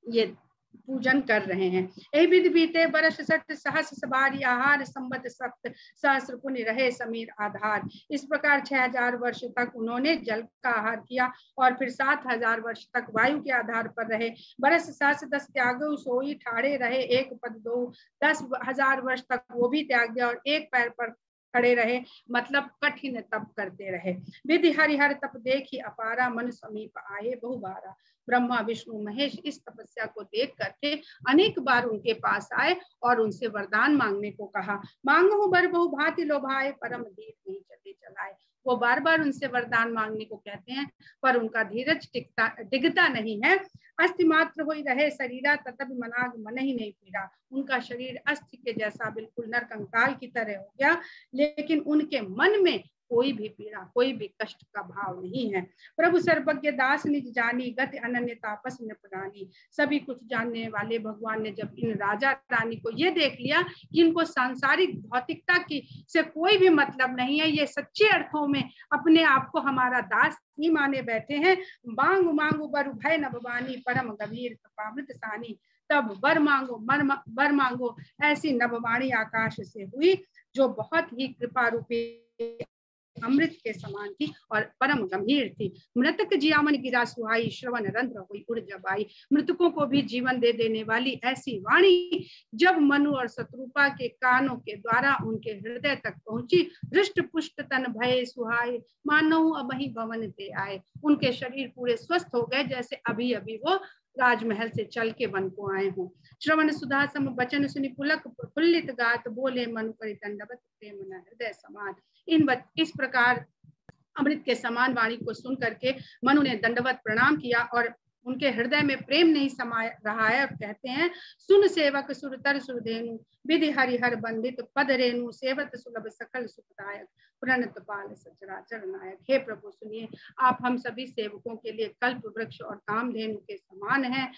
ये पूजन कर रहे हैं। ए विधि बीते बरस सट सहस सवारी, आहार संबत सप्त सहस्र पुण्य रहे समीर आधार। इस प्रकार 6000 वर्ष तक उन्होंने जल का आहार किया और फिर 7000 वर्ष तक वायु के आधार पर रहे। बरस सहस 10 त्यागो, सोई ठाड़े रहे एक पद दो। 10,000 वर्ष तक वो भी त्याग दिया और एक पैर पर खड़े रहे, मतलब कठिन तप करते रहे। विधि हरिहर तप देखी अपारा, मन समीप आए बहुबारा। ब्रह्मा विष्णु महेश इस तपस्या को देख करके अनेक बार उनके पास आए और उनसे वरदान मांगने को कहा। मांगो बर बहु भांति लोभाए, परम धीर नहीं चले चलाए। वो बार बार उनसे वरदान मांगने को कहते हैं पर उनका धीरज डिगता नहीं है। अस्थि मात्र हो रहे शरीरा, ततब मनाग मन ही नहीं पीड़ा। उनका शरीर अस्थि के जैसा बिल्कुल नरकंकाल की तरह हो गया, लेकिन उनके मन में कोई भी पीड़ा कोई भी कष्ट का भाव नहीं है। प्रभु सर्वज्ञ दास निज जानी, गति अनन्य तापस निपुरानी। सभी कुछ जानने वाले भगवान ने जब इन राजा रानी को ये देख लिया कि इनको सांसारिक भौतिकता की से कोई भी मतलब नहीं है, ये सच्चे अर्थों में अपने आप को हमारा दास ही माने बैठे हैं। मांगू मांगू बर भय नभवानी, परम गंभीर कृपामृत सानी। तब बर मांगो ऐसी नभवाणी आकाश से हुई जो बहुत ही कृपा रूपी अमृत के समान थी और परम गंभीर थी। मृतक जियामन गिरा सुहाई, श्रवण रंध्र हुई उड़ जबाई। मृतकों को भी जीवन दे देने वाली ऐसी वाणी जब मनु और शत्रुपा के कानों के द्वारा उनके हृदय तक पहुंची, हृष्ट पुष्ट तन भय सुहाय, मानो अब ही भवन ते आए। उनके शरीर पूरे स्वस्थ हो गए, जैसे अभी अभी वो राजमहल से चल के वन को आए हों। श्रवण सुधा सम वचन सुनि पुलक प्रफुल्लित गात, बोले मनु करि दंडवत प्रेम न हृदय समान। इस प्रकार अमृत के समान वाणी को सुन करके मनु ने दंडवत प्रणाम किया और उनके हृदय में प्रेम नहीं समा रहा है, और कहते हैं, सुन सेवक सुरतर सुरधेनु, विधि हरिहर बंदित पद रेणु, सेवत सुलभ सकल सुखदायक, प्रणत पाल सचराचर नायक। हे प्रभु सुनिए, आप हम सभी सेवकों के लिए कल्प वृक्ष और कामधेनु के समान हैं।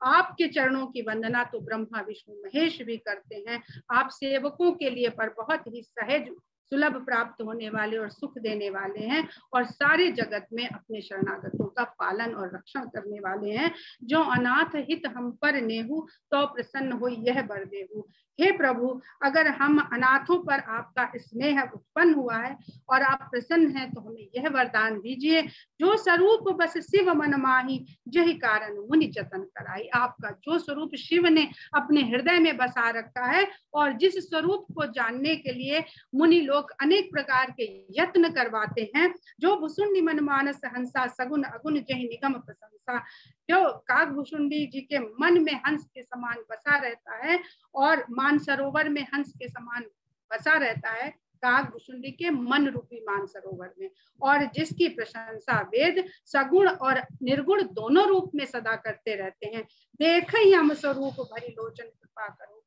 आपके चरणों की वंदना तो ब्रह्मा विष्णु महेश भी करते हैं। आप सेवकों के लिए पर बहुत ही सहज, सुलभ प्राप्त होने वाले और सुख देने वाले हैं, और सारे जगत में अपने शरणागतों का पालन और रक्षण करने वाले हैं। जो अनाथ हित हम पर नेहु, तो प्रसन्न हो यह बर देहु। हे प्रभु, अगर हम अनाथों पर आपका स्नेह उत्पन्न हुआ है और आप प्रसन्न हैं, तो हमें यह वरदान दीजिए, जो स्वरूप बस शिव मन माही, यही कारण मुनि जतन कराई। आपका जो स्वरूप शिव ने अपने हृदय में बसा रखा है, और जिस स्वरूप को जानने के लिए मुनि लोग अनेक प्रकार के यत्न करवाते हैं, जो भुसुंडी मन मानस हंसा, सगुन अगुन जहि निगम प्रशंसा। जो काकभुसुंडी जी के मन में हंस के समान बसा रहता है, और मानसरोवर में हंस के समान बसा रहता है, काकभुसुंडी के मन रूपी मानसरोवर में, और जिसकी प्रशंसा वेद सगुण और निर्गुण दोनों रूप में सदा करते रहते हैं। देख ही हम स्वरूप भरी लोचन, कृपा करो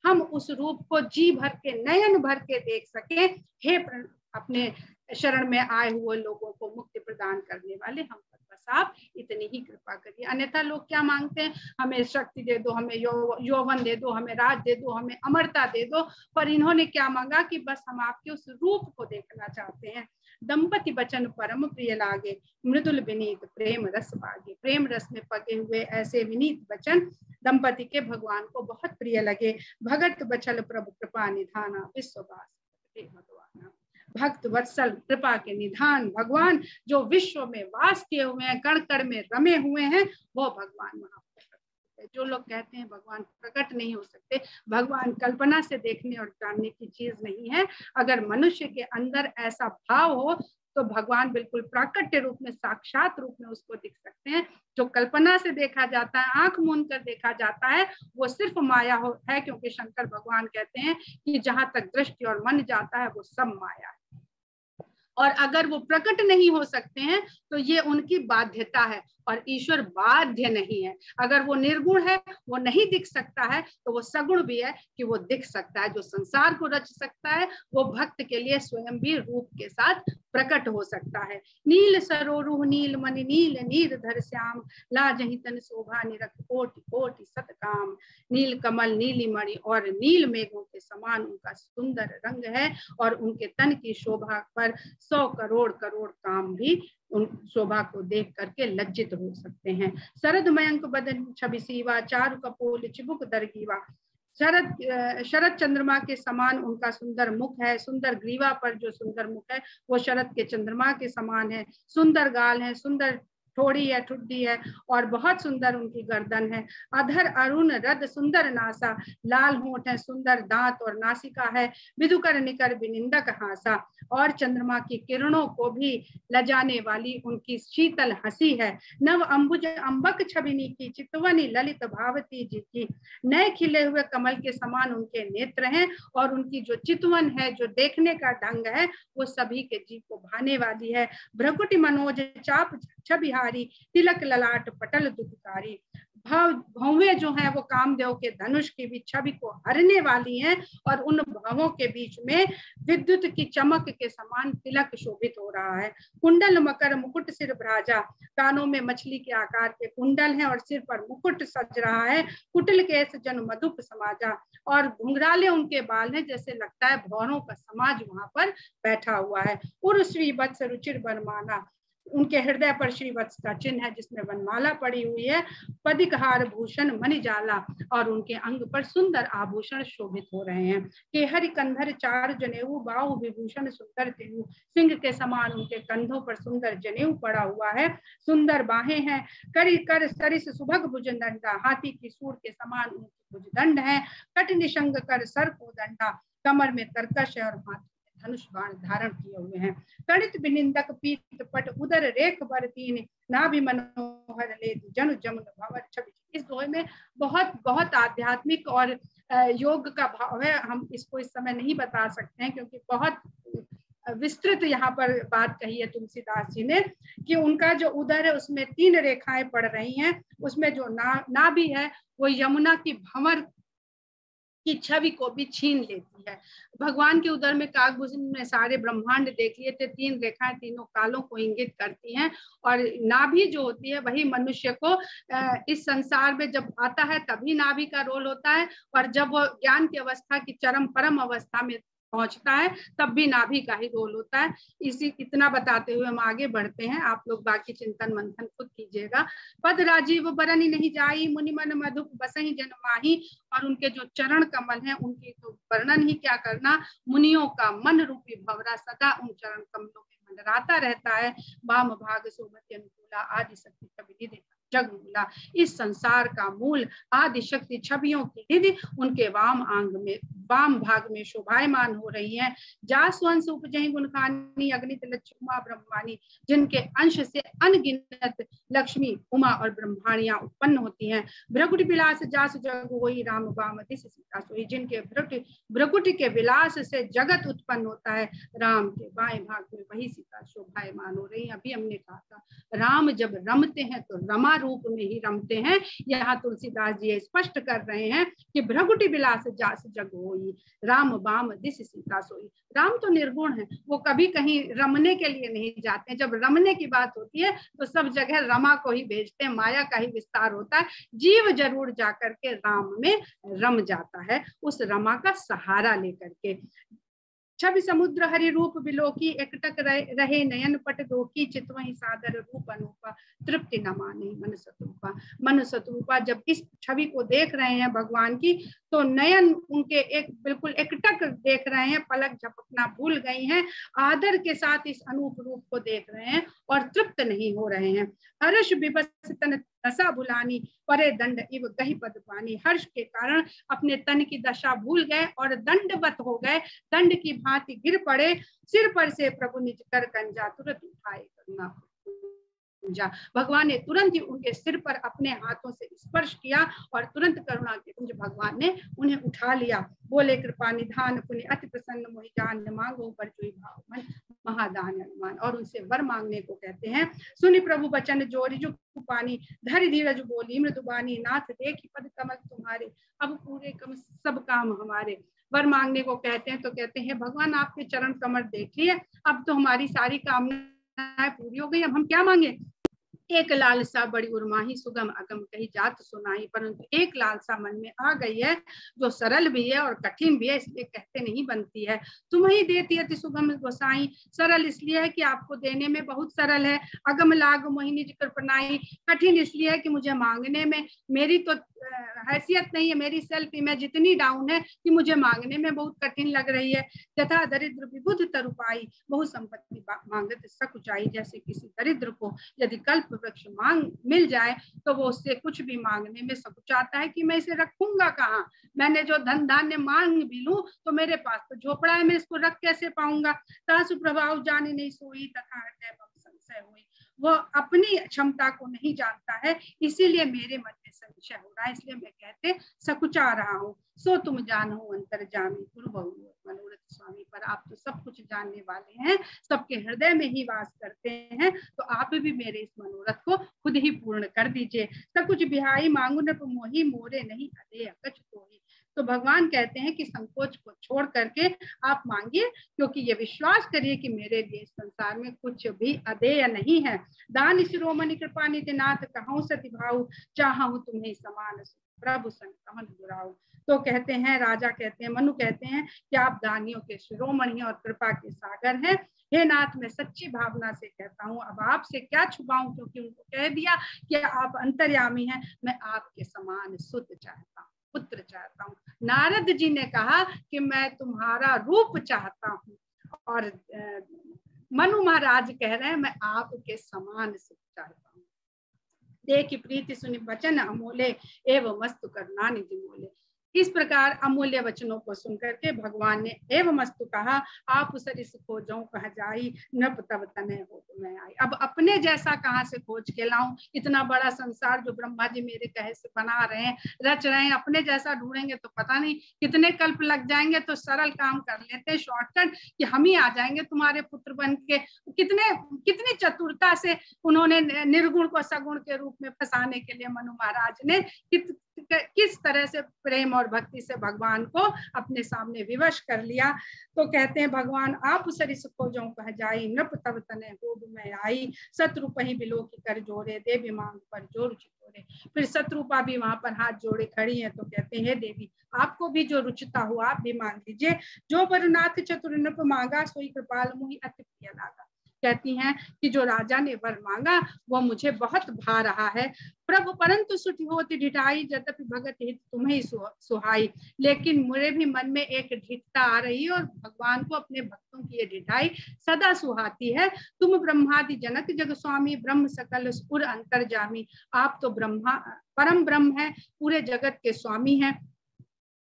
हम उस रूप को जी भर के, नयन भर के देख सके। हे अपने शरण में आए हुए लोगों को मुक्ति प्रदान करने वाले, हम पर बस आप इतनी ही कृपा करिए। अन्यथा लोग क्या मांगते हैं, हमें शक्ति दे दो, हमें यौवन दे दो, हमें राज दे दो, हमें अमरता दे दो। पर इन्होंने क्या मांगा कि बस हम आपके उस रूप को देखना चाहते हैं। दंपति बचन परम प्रिय लागे, मृदुल विनीत प्रेम रस पागे। प्रेम रस में पके हुए ऐसे विनीत वचन दंपति के भगवान को बहुत प्रिय लगे। भगत बचल प्रभु कृपा निधाना, विश्ववास भगवान। भक्त वत्सल कृपा के निधान भगवान, जो विश्व में वास किए हुए हैं, कण कण में रमे हुए हैं, वो भगवान वहां प्रकट। जो लोग कहते हैं भगवान प्रकट नहीं हो सकते, भगवान कल्पना से देखने और जानने की चीज नहीं है। अगर मनुष्य के अंदर ऐसा भाव हो, तो भगवान बिल्कुल प्राकट्य रूप में, साक्षात रूप में उसको दिख सकते हैं। जो कल्पना से देखा जाता है, आंख मूंद कर देखा जाता है, वो सिर्फ माया है, क्योंकि शंकर भगवान कहते हैं कि जहां तक दृष्टि और मन जाता है, वो सब माया है। और अगर वो प्रकट नहीं हो सकते हैं, तो ये उनकी बाध्यता है, और ईश्वर बाध्य नहीं है। अगर वो निर्गुण है, वो नहीं दिख सकता है, तो वो सगुण भी है कि वो दिख सकता है। जो संसार को रच सकता है, वो भक्त के लिए स्वयं भी रूप के साथ प्रकट हो सकता है। नील सरोरुह नील मणि, नील नीरधर श्याम, लाजहि तन शोभा निरख, कोटि कोटि सतकाम। नील कमल, नीली मणि और नील मेघों के समान उनका सुंदर रंग है, और उनके तन की शोभा पर 100 करोड़ करोड़ काम भी उन शोभा को देख करके लज्जित हो सकते हैं। शरद मयंक बदन छवि सीवा, चारु कपोल चिबुक दरगीवा। शरद चंद्रमा के समान उनका सुंदर मुख है। सुंदर ग्रीवा पर जो सुंदर मुख है, वो शरद के चंद्रमा के समान है। सुंदर गाल है, सुंदर थोड़ी है, ठुड्डी है, और बहुत सुंदर उनकी गर्दन है। अधर अरुण रद सुंदर नासा, लाल होंठ है, सुंदर दांत और नासिका है। विधुकर निकर विनिंदक हासा, और चंद्रमा की किरणों को भी लजाने वाली उनकी शीतल हंसी है। नव अंबुज अंबक छबिनी की, चितवनी ललित भावती जी की। नए खिले हुए कमल के समान उनके नेत्र हैं, और उनकी जो चितवन है, जो देखने का ढंग है, वो सभी के जीव को भाने वाली है। भ्रकुटी मनोज चाप छबिहारी, तिलक ललाट पटल दुखकारी। भौवें जो हैं वो कामदेव के धनुष की भी छवि को हरने वाली हैं, और उन भवों के बीच में विद्युत की चमक के समान तिलक शोभित हो रहा है। कुंडल मकर मुकुट सिर भ्राजा, कानों में मछली के आकार के कुंडल हैं, और सिर पर मुकुट सज रहा है। कुटिल केस जन मधुप समाजा, और घुंघराले उनके बाल हैं, जैसे लगता है भौरों का समाज वहां पर बैठा हुआ है। उर्वशी वत्स रुचिर बनमाना, उनके हृदय पर श्रीवत्स का चिन्ह है जिसमें वनमाला पड़ी हुई है, पदिक हार भूषण मणिजाला, और उनके अंग पर सुंदर आभूषण शोभित हो रहे हैं। केहरि कंधर चार जनेऊ, बाहु विभूषण सुंदर तेऊ, सिंह के समान उनके कंधों पर सुंदर जनेऊ पड़ा हुआ है, सुंदर बाहें हैं, करी कर सरिस सुभग भुजदंडा, हाथी की सूंड के समान उनकी भुजदंड है, कट निशंग कर सर को दंडा, कमर में तरकश है और हाथ धनुष बाण धारण किए हुए हैं। तड़ित बिनिंदक पीत पट उदर रेख बर तीन, नाभि मनोहर लेत जनु जमुन भंवर छवि। इस दोहे में बहुत बहुत आध्यात्मिक और योग का भाव है। हम इसको इस समय नहीं बता सकते हैं क्योंकि बहुत विस्तृत यहाँ पर बात कही है तुलसीदास जी ने कि उनका जो उदर है उसमें 3 रेखाएं पड़ रही हैं, उसमें जो नाभि है वो यमुना की भंवर की छवि को भी छीन लेती है। भगवान के उदर में काकभूषण में सारे ब्रह्मांड देख लिए थे, 3 रेखाएं तीनों कालों को इंगित करती हैं, और नाभि जो होती है वही मनुष्य को इस संसार में जब आता है तभी नाभि का रोल होता है, और जब वो ज्ञान की अवस्था की चरम परम अवस्था में पहुंचता है तब भी नाभि का ही रोल होता है। इतना बताते हुए हम आगे बढ़ते हैं, आप लोग बाकी चिंतन मंथन खुद कीजिएगा। पद राजीव बरनी नहीं जाई, मुनि मन मधुप बसहि जन माही, और उनके जो चरण कमल हैं उनकी तो वर्णन ही क्या करना, मुनियों का मन रूपी भंवरा सदा उन चरण कमलों में मंडराता रहता है। वाम भाग सोमति अनुकूला, आदि शक्ति कवि जगमूला। इस संसार का मूल आदि शक्ति छवियों की निधि उनके वाम अंग में, वाम भाग में शोभायमान हो रही है। जासवंश उपजहि गुणखानी, अगणित लक्ष्मी उमा ब्रह्मानी, जिनके अंश से अनगिनत लक्ष्मी उमा और ब्रह्माणियां उत्पन्न होती हैं। भ्रकुटि विलास जास जग होई, राम बाम दिस सीता सोई, जिनके भ्रकुटि के विलास से जगत उत्पन्न होता है, राम के बाएं भाग में वही सीता शोभायमान हो रही है। अभी हमने कहा था राम जब रमते हैं तो रमा रूप में ही रमते हैं। यहाँ तुलसीदास जी स्पष्ट कर रहे हैं कि भ्रकुटि विलास जास जग होई, राम बाम दिस सीता सोई। राम तो निर्गुण है, वो कभी कहीं रमने के लिए नहीं जाते। जब रमने की बात होती है तो सब जगह रमा को ही भेजते हैं, माया का ही विस्तार होता है। जीव जरूर जाकर के राम में रम जाता है, उस रमा का सहारा लेकर के। छवि समुद्र हरि रूप बिलोकी, एकटक रहे नयन पट दोकी, चितवहि सादर रूप अनूपा, तृप्ति न माने मन सतरूपा। मन सतरूपा जब इस छवि को देख रहे हैं भगवान की, तो नयन उनके एक बिल्कुल एकटक देख रहे हैं, पलक झपकना भूल गई हैं, आदर के साथ इस अनूप रूप को देख रहे हैं और तृप्त नहीं हो रहे हैं। हर्ष विवश तन दशा भुलानी, परे दंड इव गहि पद पानी। हर्ष के कारण अपने तन की दशा भूल गए और दंडवत हो गए, दंड की भांति गिर पड़े। सिर पर से प्रभु निज कर कंजा, तुरंत उठाए करुणा पूंजा। भगवान ने तुरंत ही उनके सिर पर अपने हाथों से स्पर्श किया और तुरंत करुणा के पुंज भगवान ने उन्हें उठा लिया। बोले कृपा निधान पुण्य अति प्रसन्न मोहि जान, मांगो पर जोई भाव मन महादान अनुमान। और उनसे वर मांगने को कहते हैं। सुनि प्रभु बचन जोरी जो पानी, धरि धीरज बोली मृदुबानी, नाथ देखि पद कमल तुम्हारे, अब पूरे कम सब काम हमारे। वर मांगने को कहते हैं तो कहते हैं भगवान आपके चरण कमल देख लिए, अब तो हमारी सारी कामनाएं पूरी हो गई, अब हम क्या मांगे। एक लालसा बड़ी उर्माही, सुगम अगम कही जात सुनाई। परंतु एक लालसा मन में आ गई है जो सरल भी है और कठिन भी है, इसलिए कहते नहीं बनती है। तुम्हें देती अति सुगम गोसाई, सरल इसलिए है कि आपको देने में बहुत सरल है। अगम लाग मोहिनी जिक्र प्रनाई, कठिन इसलिए है कि मुझे मांगने में मेरी तो हैसियत नहीं है, मेरी सेल्फ इमेज इतनी डाउन है कि मुझे मांगने में बहुत कठिन लग रही है। तथा दरिद्र विबुध तरुपाई, बहु संपत्ति मांगत सकुचाई। जैसे किसी दरिद्र को यदि कल्प वृक्ष मांग मिल जाए तो वो उससे कुछ भी मांगने में सकुचाता है कि मैं इसे रखूंगा कहाँ, मैंने जो धन धान्य मांग भी लूं तो मेरे पास तो झोपड़ा है, मैं इसको रख कैसे पाऊंगा। तासु प्रभाव जाने नहीं सोई, तथा संशय हुई। वो अपनी क्षमता को नहीं जानता है, इसीलिए मेरे मन में संशय हो रहा है, इसलिए मैं कहते सकुचा रहा हूँ। सो तुम जानो अंतर्जामी गुरु बहु मनोरथ स्वामी। पर आप तो सब कुछ जानने वाले हैं, सबके हृदय में ही वास करते हैं, तो आप भी मेरे इस मनोरथ को खुद ही पूर्ण कर दीजिए। सब कुछ बिहाई मांगू न मोही, मोरे नहीं अदे अकच कोही। तो भगवान कहते हैं कि संकोच को छोड़ करके आप मांगिए, क्योंकि ये विश्वास करिए कि मेरे लिए इस संसार में कुछ भी अदेय नहीं है। दान शिरोमणि कृपा निधि नाथ, कहूँ सति भाऊ, चाहूँ तुम्हें समान प्रभु संग कमन दुराओ। तो कहते हैं, राजा कहते हैं, मनु कहते हैं कि आप दानियों के शिरोमणि और कृपा के सागर हैं। हे नाथ, मैं सच्ची भावना से कहता हूँ, अब आपसे क्या छुपाऊं, क्योंकि उनको कह दिया कि आप अंतर्यामी हैं। मैं आपके समान सुत चाहता हूँ, पुत्र चाहता हूँ। नारद जी ने कहा कि मैं तुम्हारा रूप चाहता हूँ, और मनु महाराज कह रहे हैं मैं आपके समान सुख चाहता हूँ। देखी प्रीति सुनि वचन अमूल्य एवं मस्तु करना निधि मोले। इस प्रकार अमूल्य वचनों को सुनकर के भगवान ने एवं मस्तु कहा, आप सरिस खोजो कह जाई, नृप तब तनय हो तो मैं आई। अब अपने जैसा कहाँ से खोज के लाऊं, इतना बड़ा संसार जो ब्रह्मा जी मेरे कहे से बना रहे हैं, रच रहे हैं, अपने जैसा ढूंढेंगे तो पता नहीं कितने कल्प लग जाएंगे। तो सरल काम कर लेते हैं, शॉर्टकट, कि हम ही आ जाएंगे तुम्हारे पुत्र बन के। कितनी चतुरता से उन्होंने निर्गुण को सगुण के रूप में फंसाने के लिए मनु महाराज ने किस तरह से प्रेम और भक्ति से भगवान को अपने सामने विवश कर लिया। तो कहते हैं, भगवान आप सरिस खोजो कह जाई, नृप तब तने हो मैं आई, शत्रुप ही बिलो की कर जोड़े, देवी मांग पर जोर चितोरे। फिर शत्रुपा भी वहां पर हाथ जोड़े खड़ी है। तो कहते हैं, देवी आपको भी जो रुचता हो आप भी मांग लीजिए, जो बरुनाथ चतुर नृप मांगा, सोई कृपाल मुहि अति प्रिय लागा। कहती हैं कि जो राजा ने वर मांगा वो मुझे बहुत भा रहा है। प्रभु परंतु सुठी होती ढिठाई, यद्यपि भगत हित तुम्हें सुहाई। लेकिन मुझे भी मन में एक ढिठता आ रही है, और भगवान को अपने भक्तों की ये ढिठाई सदा सुहाती है। तुम ब्रह्मादि जनक जग स्वामी, ब्रह्म सकल उर अंतर्जामी। आप तो ब्रह्मा परम ब्रह्म है, पूरे जगत के स्वामी हैं,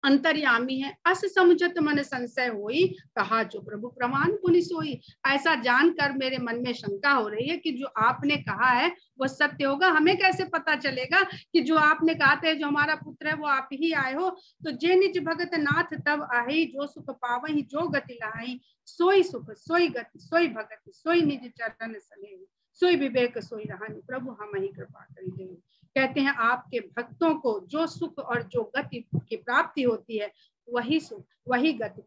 अंतर्यामी है। अस समुझत मन संशय होई, कहा जो प्रभु प्रमाण पुनि सोई। ऐसा जानकर मेरे मन में शंका हो रही है कि जो आपने कहा है वो सत्य होगा। हमें कैसे पता चलेगा कि जो आपने कहा था जो हमारा पुत्र है वो आप ही आए हो। तो जे निज भगत नाथ तब आई, जो सुख पावही जो गति लाई। सोई सुख सोई गति सोई भगति, सोई निज चरण सने, सोई विवेक सोई रहानी, प्रभु हम ही कृपा करी दे। कहते हैं, आपके भक्तों को जो सुख और जो गति की प्राप्ति होती है, वही सुख, वही गति,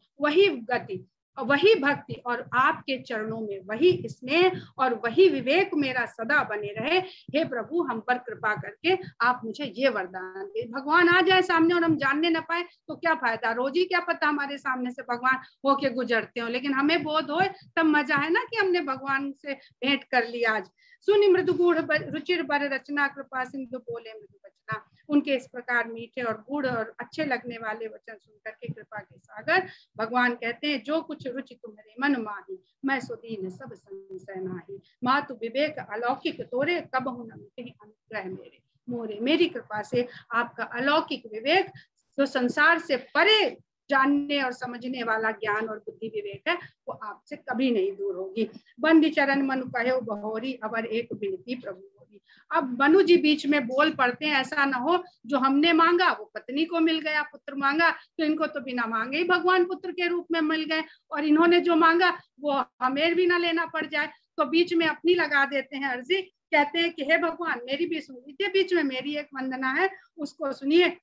वही भक्ति, और आपके चरणों में वही स्नेह और वही विवेक मेरा सदा बने रहे। हे प्रभु, हम पर कृपा करके आप मुझे ये वरदान दे। भगवान आ जाए सामने और हम जानने न पाए तो क्या फायदा। रोज ही क्या पता हमारे सामने से भगवान होके गुजरते हो, लेकिन हमें बोध होए तब मजा है ना कि हमने भगवान से भेंट कर लिया। आज सुनि मृदु गूढ़ रुचिर बर रचना, कृपा सिंधु बोले मृदु वचना। उनके इस प्रकार मीठे और गूढ़ और अच्छे लगने वाले वचन सुनकर के कृपा के सागर भगवान कहते हैं, जो कुछ रुचि तुम्हारे मन माही, मैं सुदीन सब संशय नाही। मातु विवेक अलौकिक तोरे, कब हूं न मिटे अनुग्रह मेरे मोरे। मेरी कृपा से आपका अलौकिक विवेक, जो संसार से परे जानने और समझने वाला ज्ञान और बुद्धि विवेक है, वो आपसे कभी नहीं दूर होगी। बंदी चरण मनु कहे बहोरी, अवर एक विनती प्रभु होरी। अब मनु जी बीच में बोल पड़ते हैं, ऐसा ना हो जो हमने मांगा वो पत्नी को मिल गया, पुत्र मांगा तो इनको तो बिना मांगे ही भगवान पुत्र के रूप में मिल गए, और इन्होंने जो मांगा वो हमें भी ना लेना पड़ जाए। तो बीच में अपनी लगा देते हैं अर्जी, कहते हैं कि हे भगवान मेरी भी सुन लीजिए, बीच में मेरी एक वंदना है उसको सुनिए।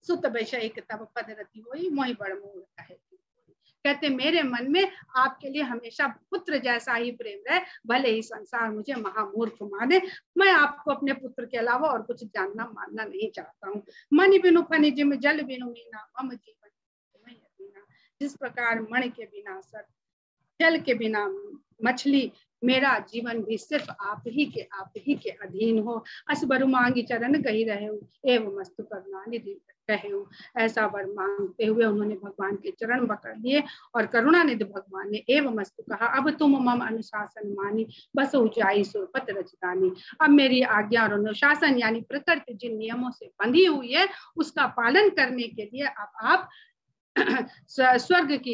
सुत वैषयिक तब पदरती हुई, मोहि बड़ मोह कहे। कहते मेरे मन में आपके लिए हमेशा पुत्र जैसा ही प्रेम रहे, भले ही संसार मुझे महामूर्ख माने। मैं आपको अपने पुत्र के अलावा और कुछ जानना मानना नहीं चाहता हूँ। मणि बिनु फनि जिम जल बिनु मीना, मम जीवन तुम्हें अधीना। जिस प्रकार मणि के बिना सर, जल के बिना मछली, मेरा जीवन भी सिर्फ आप ही के अधीन हो। अस बर मांगी चरण गही रहे हो, एवं मस्तु करुणा निधि कहे हो। ऐसा वर मांगते हुए उन्होंने भगवान के चरण पकड़ लिए, और करुणा निधि भगवान ने एवं मस्तु कहा, अब तुम मम अनुशासन मानी, बस ऊंचाई सुरपत रचतानी। अब मेरी आज्ञा और अनुशासन यानी प्रकृति जिन नियमों से बंधी हुई है उसका पालन करने के लिए अब आप स्वर्ग की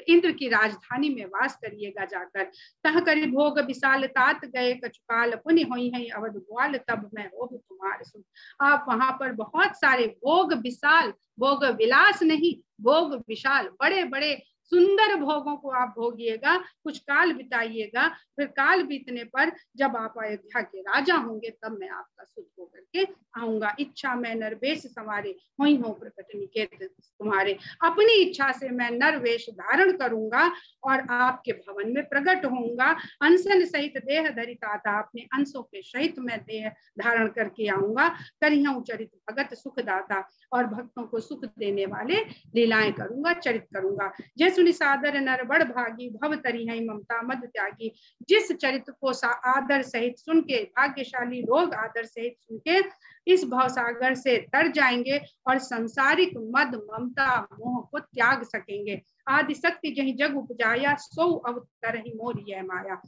इंद्र की राजधानी में वास करिएगा जाकर। तह करी भोग विशाल तात गए कछुकाल, पुनि होई है अवध ग्वाल, तब मैं हो तुम्हारे सुन। आप वहां पर बहुत सारे भोग विशाल, भोग विलास नहीं, भोग विशाल, बड़े बड़े सुंदर भोगों को आप भोगिएगा, कुछ काल बिताइएगा, फिर काल बीतने पर जब आप अयोध्या के राजा होंगे तब मैं आपका सुध होकर के आऊंगा। इच्छा में नरवेश संवारे, होई हो प्रकट निकेत तुम्हारे। अपनी इच्छा से मैं नरवेश धारण करूंगा और आपके भवन में प्रकट होऊंगा। अंशन सहित देह धरिताता, अपने अंशों के सहित मैं देह धारण करके आऊंगा। करिहूं चरित भगत सुखदाता, और भक्तों को सुख देने वाले लीलाएं करूंगा, चरित करूंगा। जय सुनि सादर नर बड़ भागी, भव तरी है ममता मद त्यागी। जिस चरित्र को आदर सहित सुन के, भाग्यशाली लोग आदर सहित सुन के इस भवसागर से तर जाएंगे और संसारिक मद ममता मोह को त्याग सकेंगे। आदि शक्ति जही जग उपजाया, सो अवतर ही मोर यह माया।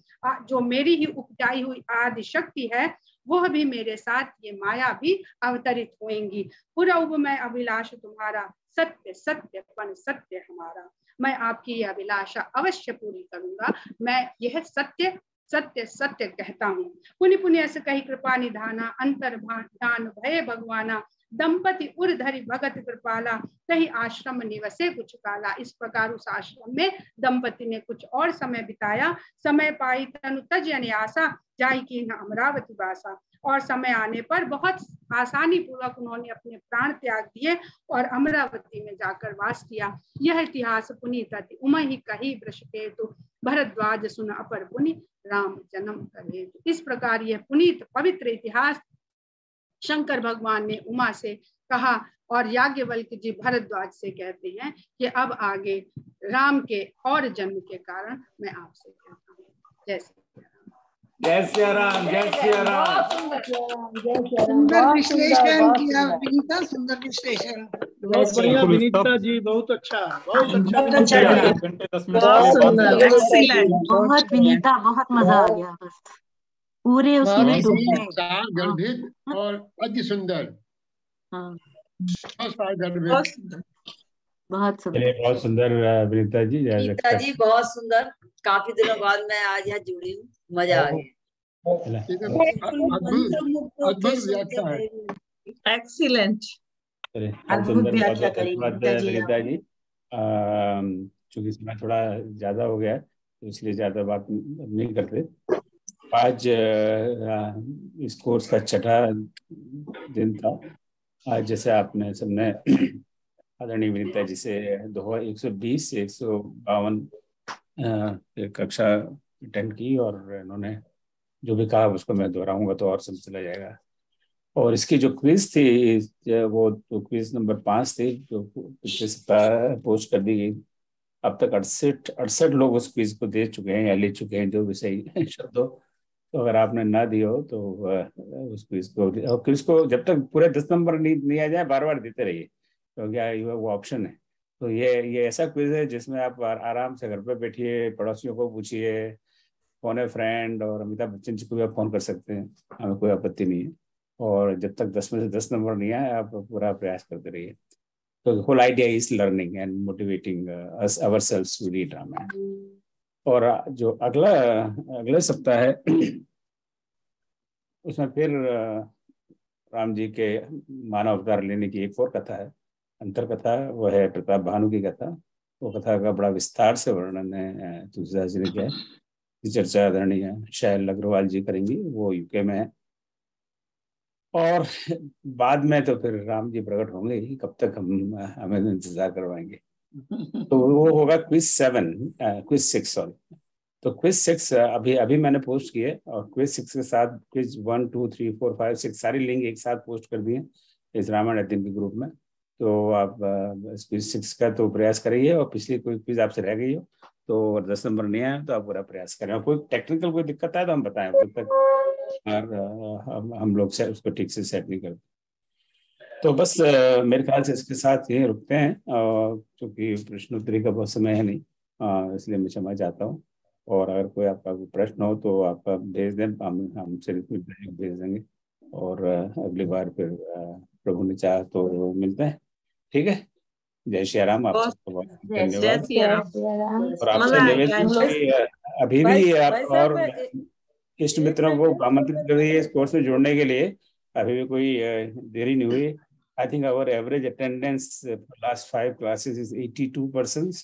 जो मेरी ही उपजाई हुई आदि शक्ति है वह भी मेरे साथ ये माया भी अवतरित होंगी। पुरब मैं अभिलाष तुम्हारा, सत्य सत्य पन सत्य हमारा। मैं आपकी यह अभिलाषा अवश्य पूरी करूंगा। मैं यह सत्य सत्य सत्य कहता हूँ। पुनि पुनि ऐसे कही कृपा निधाना, अंतर ध्यान भय भगवाना। दंपति उर धरि भगत कृपाला, कहीं आश्रम निवसे कुछ काला। इस प्रकार उस आश्रम में दंपति ने कुछ और समय बिताया। समय पाई तनु तज अन्यासा, जाई की न अमरावती वासा। और समय आने पर बहुत आसानी पूर्वक उन्होंने अपने प्राण त्याग दिए और अमरावती में जाकर वास किया। यह इतिहास पुनीत अति उम ही कही वृषकेतु, भरद्वाज सुन अपर पुनि राम जन्म करे। इस प्रकार यह पुनीत पवित्र इतिहास शंकर भगवान ने उमा से कहा और याज्ञवल्क जी भरद्वाज से कहते हैं कि अब आगे राम के और जन्म के कारण मैं आपसे कहता हूँ। जय श्री राम। जय श्री राम। सुंदर विश्लेषण किया विनीता, सुंदर विश्लेषण। बहुत बढ़िया विनीता जी, बहुत अच्छा, बहुत अच्छा। बहुत विनीता, बहुत मजा आ गया। बस पूरे उसमें डूबे, गर्भित और अति सुंदर। बहुत सुंदर, बहुत सुंदर विनीता जी। गीता जी बहुत सुंदर। काफी दिनों बाद मैं आज यहाँ जुड़ी हूँ, मजा आ गया। अद्भुत व्याख्या है, एक्सीलेंट, अद्भुत व्याख्या करी विनीता जी। चूंकि समय थोड़ा ज्यादा हो गया तो इसलिए ज्यादा बात नहीं करते। आज इस कोर्स का छठा दिन था। आज जैसे आपने सबने आदरणीय विनीता जी से दोहा 120 से 152 कक्षा अटेंड की और इन्होंने जो भी कहा उसको मैं दोहराऊंगा तो और समझ चला जाएगा। और इसकी जो क्विज थी वो तो क्विज नंबर 5 थी जो पिछले सप्ताह पोस्ट कर दी गई। अब तक 68 लोग उस क्विज को दे चुके हैं या ले चुके हैं, जो भी सही शब्द हो। तो अगर आपने ना दिया हो तो उस क्विज को जब तक पूरे 10 नंबर नहीं आ जाए बार बार देते रहिए, क्योंकि वो ऑप्शन है। तो ये ऐसा क्विज है जिसमें आप आराम से घर पे बैठिए, पड़ोसियों को पूछिए, फोन है फ्रेंड और अमिताभ बच्चन जी को भी आप फोन कर सकते हैं, हमें कोई आपत्ति नहीं है। और जब तक 10 में से 10 नंबर नहीं आए आप पूरा प्रयास करते रहिए। तो whole idea is learning and motivating us ourselves to read Ramayan. और जो अगले सप्ताह है उसमें फिर राम जी के मानव अवतार लेने की एक और कथा है, अंतर कथा। वो है प्रताप भानु की कथा। वो कथा का बड़ा विस्तार से वर्णन है तुलसीदास जी ने किया है। चर्चा आदरणीय शैल अग्रवाल जी करेंगी, वो यूके में है। और बाद में तो फिर राम जी प्रकट होंगे ही, कब तक हमें इंतजार करवाएंगे। तो वो होगा क्विज 6 सॉरी। तो क्विज 6 अभी मैंने पोस्ट किए और क्विज 6 के साथ क्विज 1 2 3 4 5 6 सारी लिंक एक साथ पोस्ट कर दिए इस रामायण अध्ययन के ग्रुप में। तो आप क्विज 6 का तो प्रयास करिए और पिछली कोई क्विज आपसे रह गई हो तो 10 नंबर नहीं आया तो आप पूरा प्रयास करें। और कोई टेक्निकल कोई दिक्कत है तो हम बताएं, तब तक हम लोग से उसको ठीक से सेट नहीं करते। तो बस मेरे ख्याल से इसके साथ ये रुकते हैं, क्योंकि प्रश्नोत्तरी का बहुत समय है नहीं, इसलिए मैं क्षमा चाहता हूँ। और अगर कोई आपका कोई प्रश्न हो तो आप भेज दें, हम से भेज देंगे। और अगली बार फिर प्रभु ने चाहा तो मिलते हैं। ठीक है, जय श्री राम। आप सबको बहुत धन्यवाद। और आपसे निवेदन अभी भी आप और इष्ट मित्रों को आमंत्रित करिए इस कोर्स में जुड़ने के लिए। अभी भी कोई देरी नहीं हुई। I think our average attendance last 5 classes is 82 persons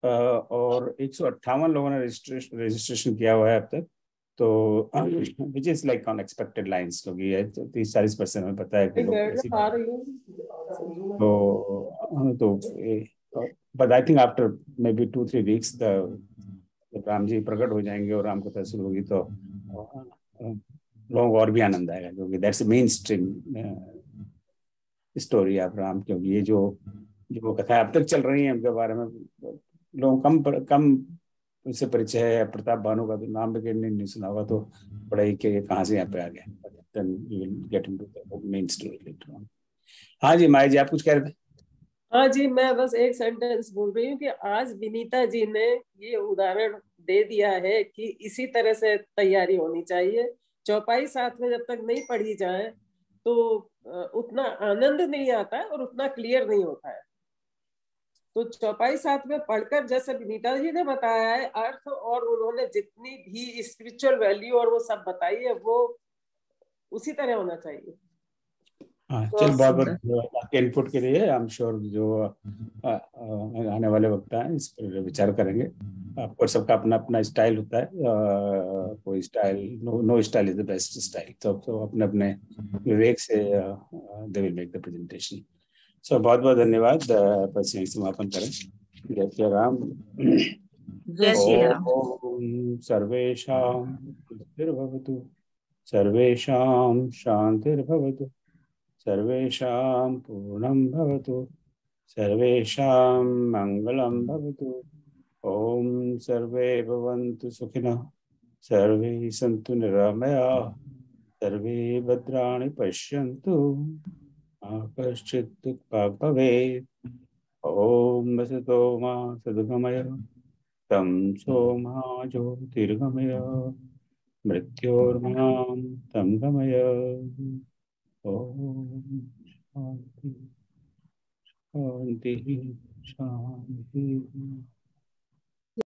और 158 लोगों ने रजिस्ट्रेशन किया हुआ है अब तक, तो which is like on expected lines, क्योंकि 30-40% में पता है कि तो but I think after may be 2-3 weeks जब राम जी प्रकट हो जाएंगे और राम कथा शुरू होगी तो लोगों को और भी आनंद आएगा, क्योंकि that's main stream story of Ram. क्योंकि ये जो कथा अब तक चल रही है उनके बारे में लोग कम उनसे परिचय है। प्रताप भानु का तो नाम भी नहीं सुना होगा, तो बड़ा ही कि कहाँ से यहाँ पे आ गया। Get into the main story later on. हाँ जी माया जी, आप कुछ कह रहे थे? हाँ जी, मैं बस एक सेंटेंस बोल रही हूँ कि आज विनीता जी ने ये उदाहरण दे दिया है कि इसी तरह से तैयारी होनी चाहिए। चौपाई साथ में जब तक नहीं पढ़ी जाए तो उतना आनंद नहीं आता है और उतना क्लियर नहीं होता है। तो चौपाई साथ में पढ़कर जैसे विनीता जी ने बताया है अर्थ, और उन्होंने जितनी भी स्पिरिचुअल वैल्यू और वो सब बताई है, वो उसी तरह होना चाहिए। हाँ, चल बहुत बहुत धन्यवाद आपके इनपुट के लिए। आई एम श्योर जो आने वाले वक्त हैं इस पर विचार करेंगे। आपको सबका अपना अपना स्टाइल होता है, कोई style no style is the best style. तो अपने अपने विवेक से they will make the presentation. So बहुत बहुत धन्यवाद। बस यहीं समापन करें। जय श्री राम। जय श्री राम। ओम सर्वेषां शांतिर्भवतु, सर्वेषां शांतिर्भवतु, सर्वेषां पूर्णं भवतु, सर्वेषां मंगलं भवतु। ओम सर्वे भवन्तु सुखिनः, सर्वे सन्तु निरामयाः, सर्वे भद्राणि पश्यन्तु, मा कश्चित् दुःखभाग् भवेत्। ओम वसतो मा सद्गमय, तमसो मा ज्योतिर्गमय, मृत्योर्मां तं गमय। ओम शांति शांति शांति।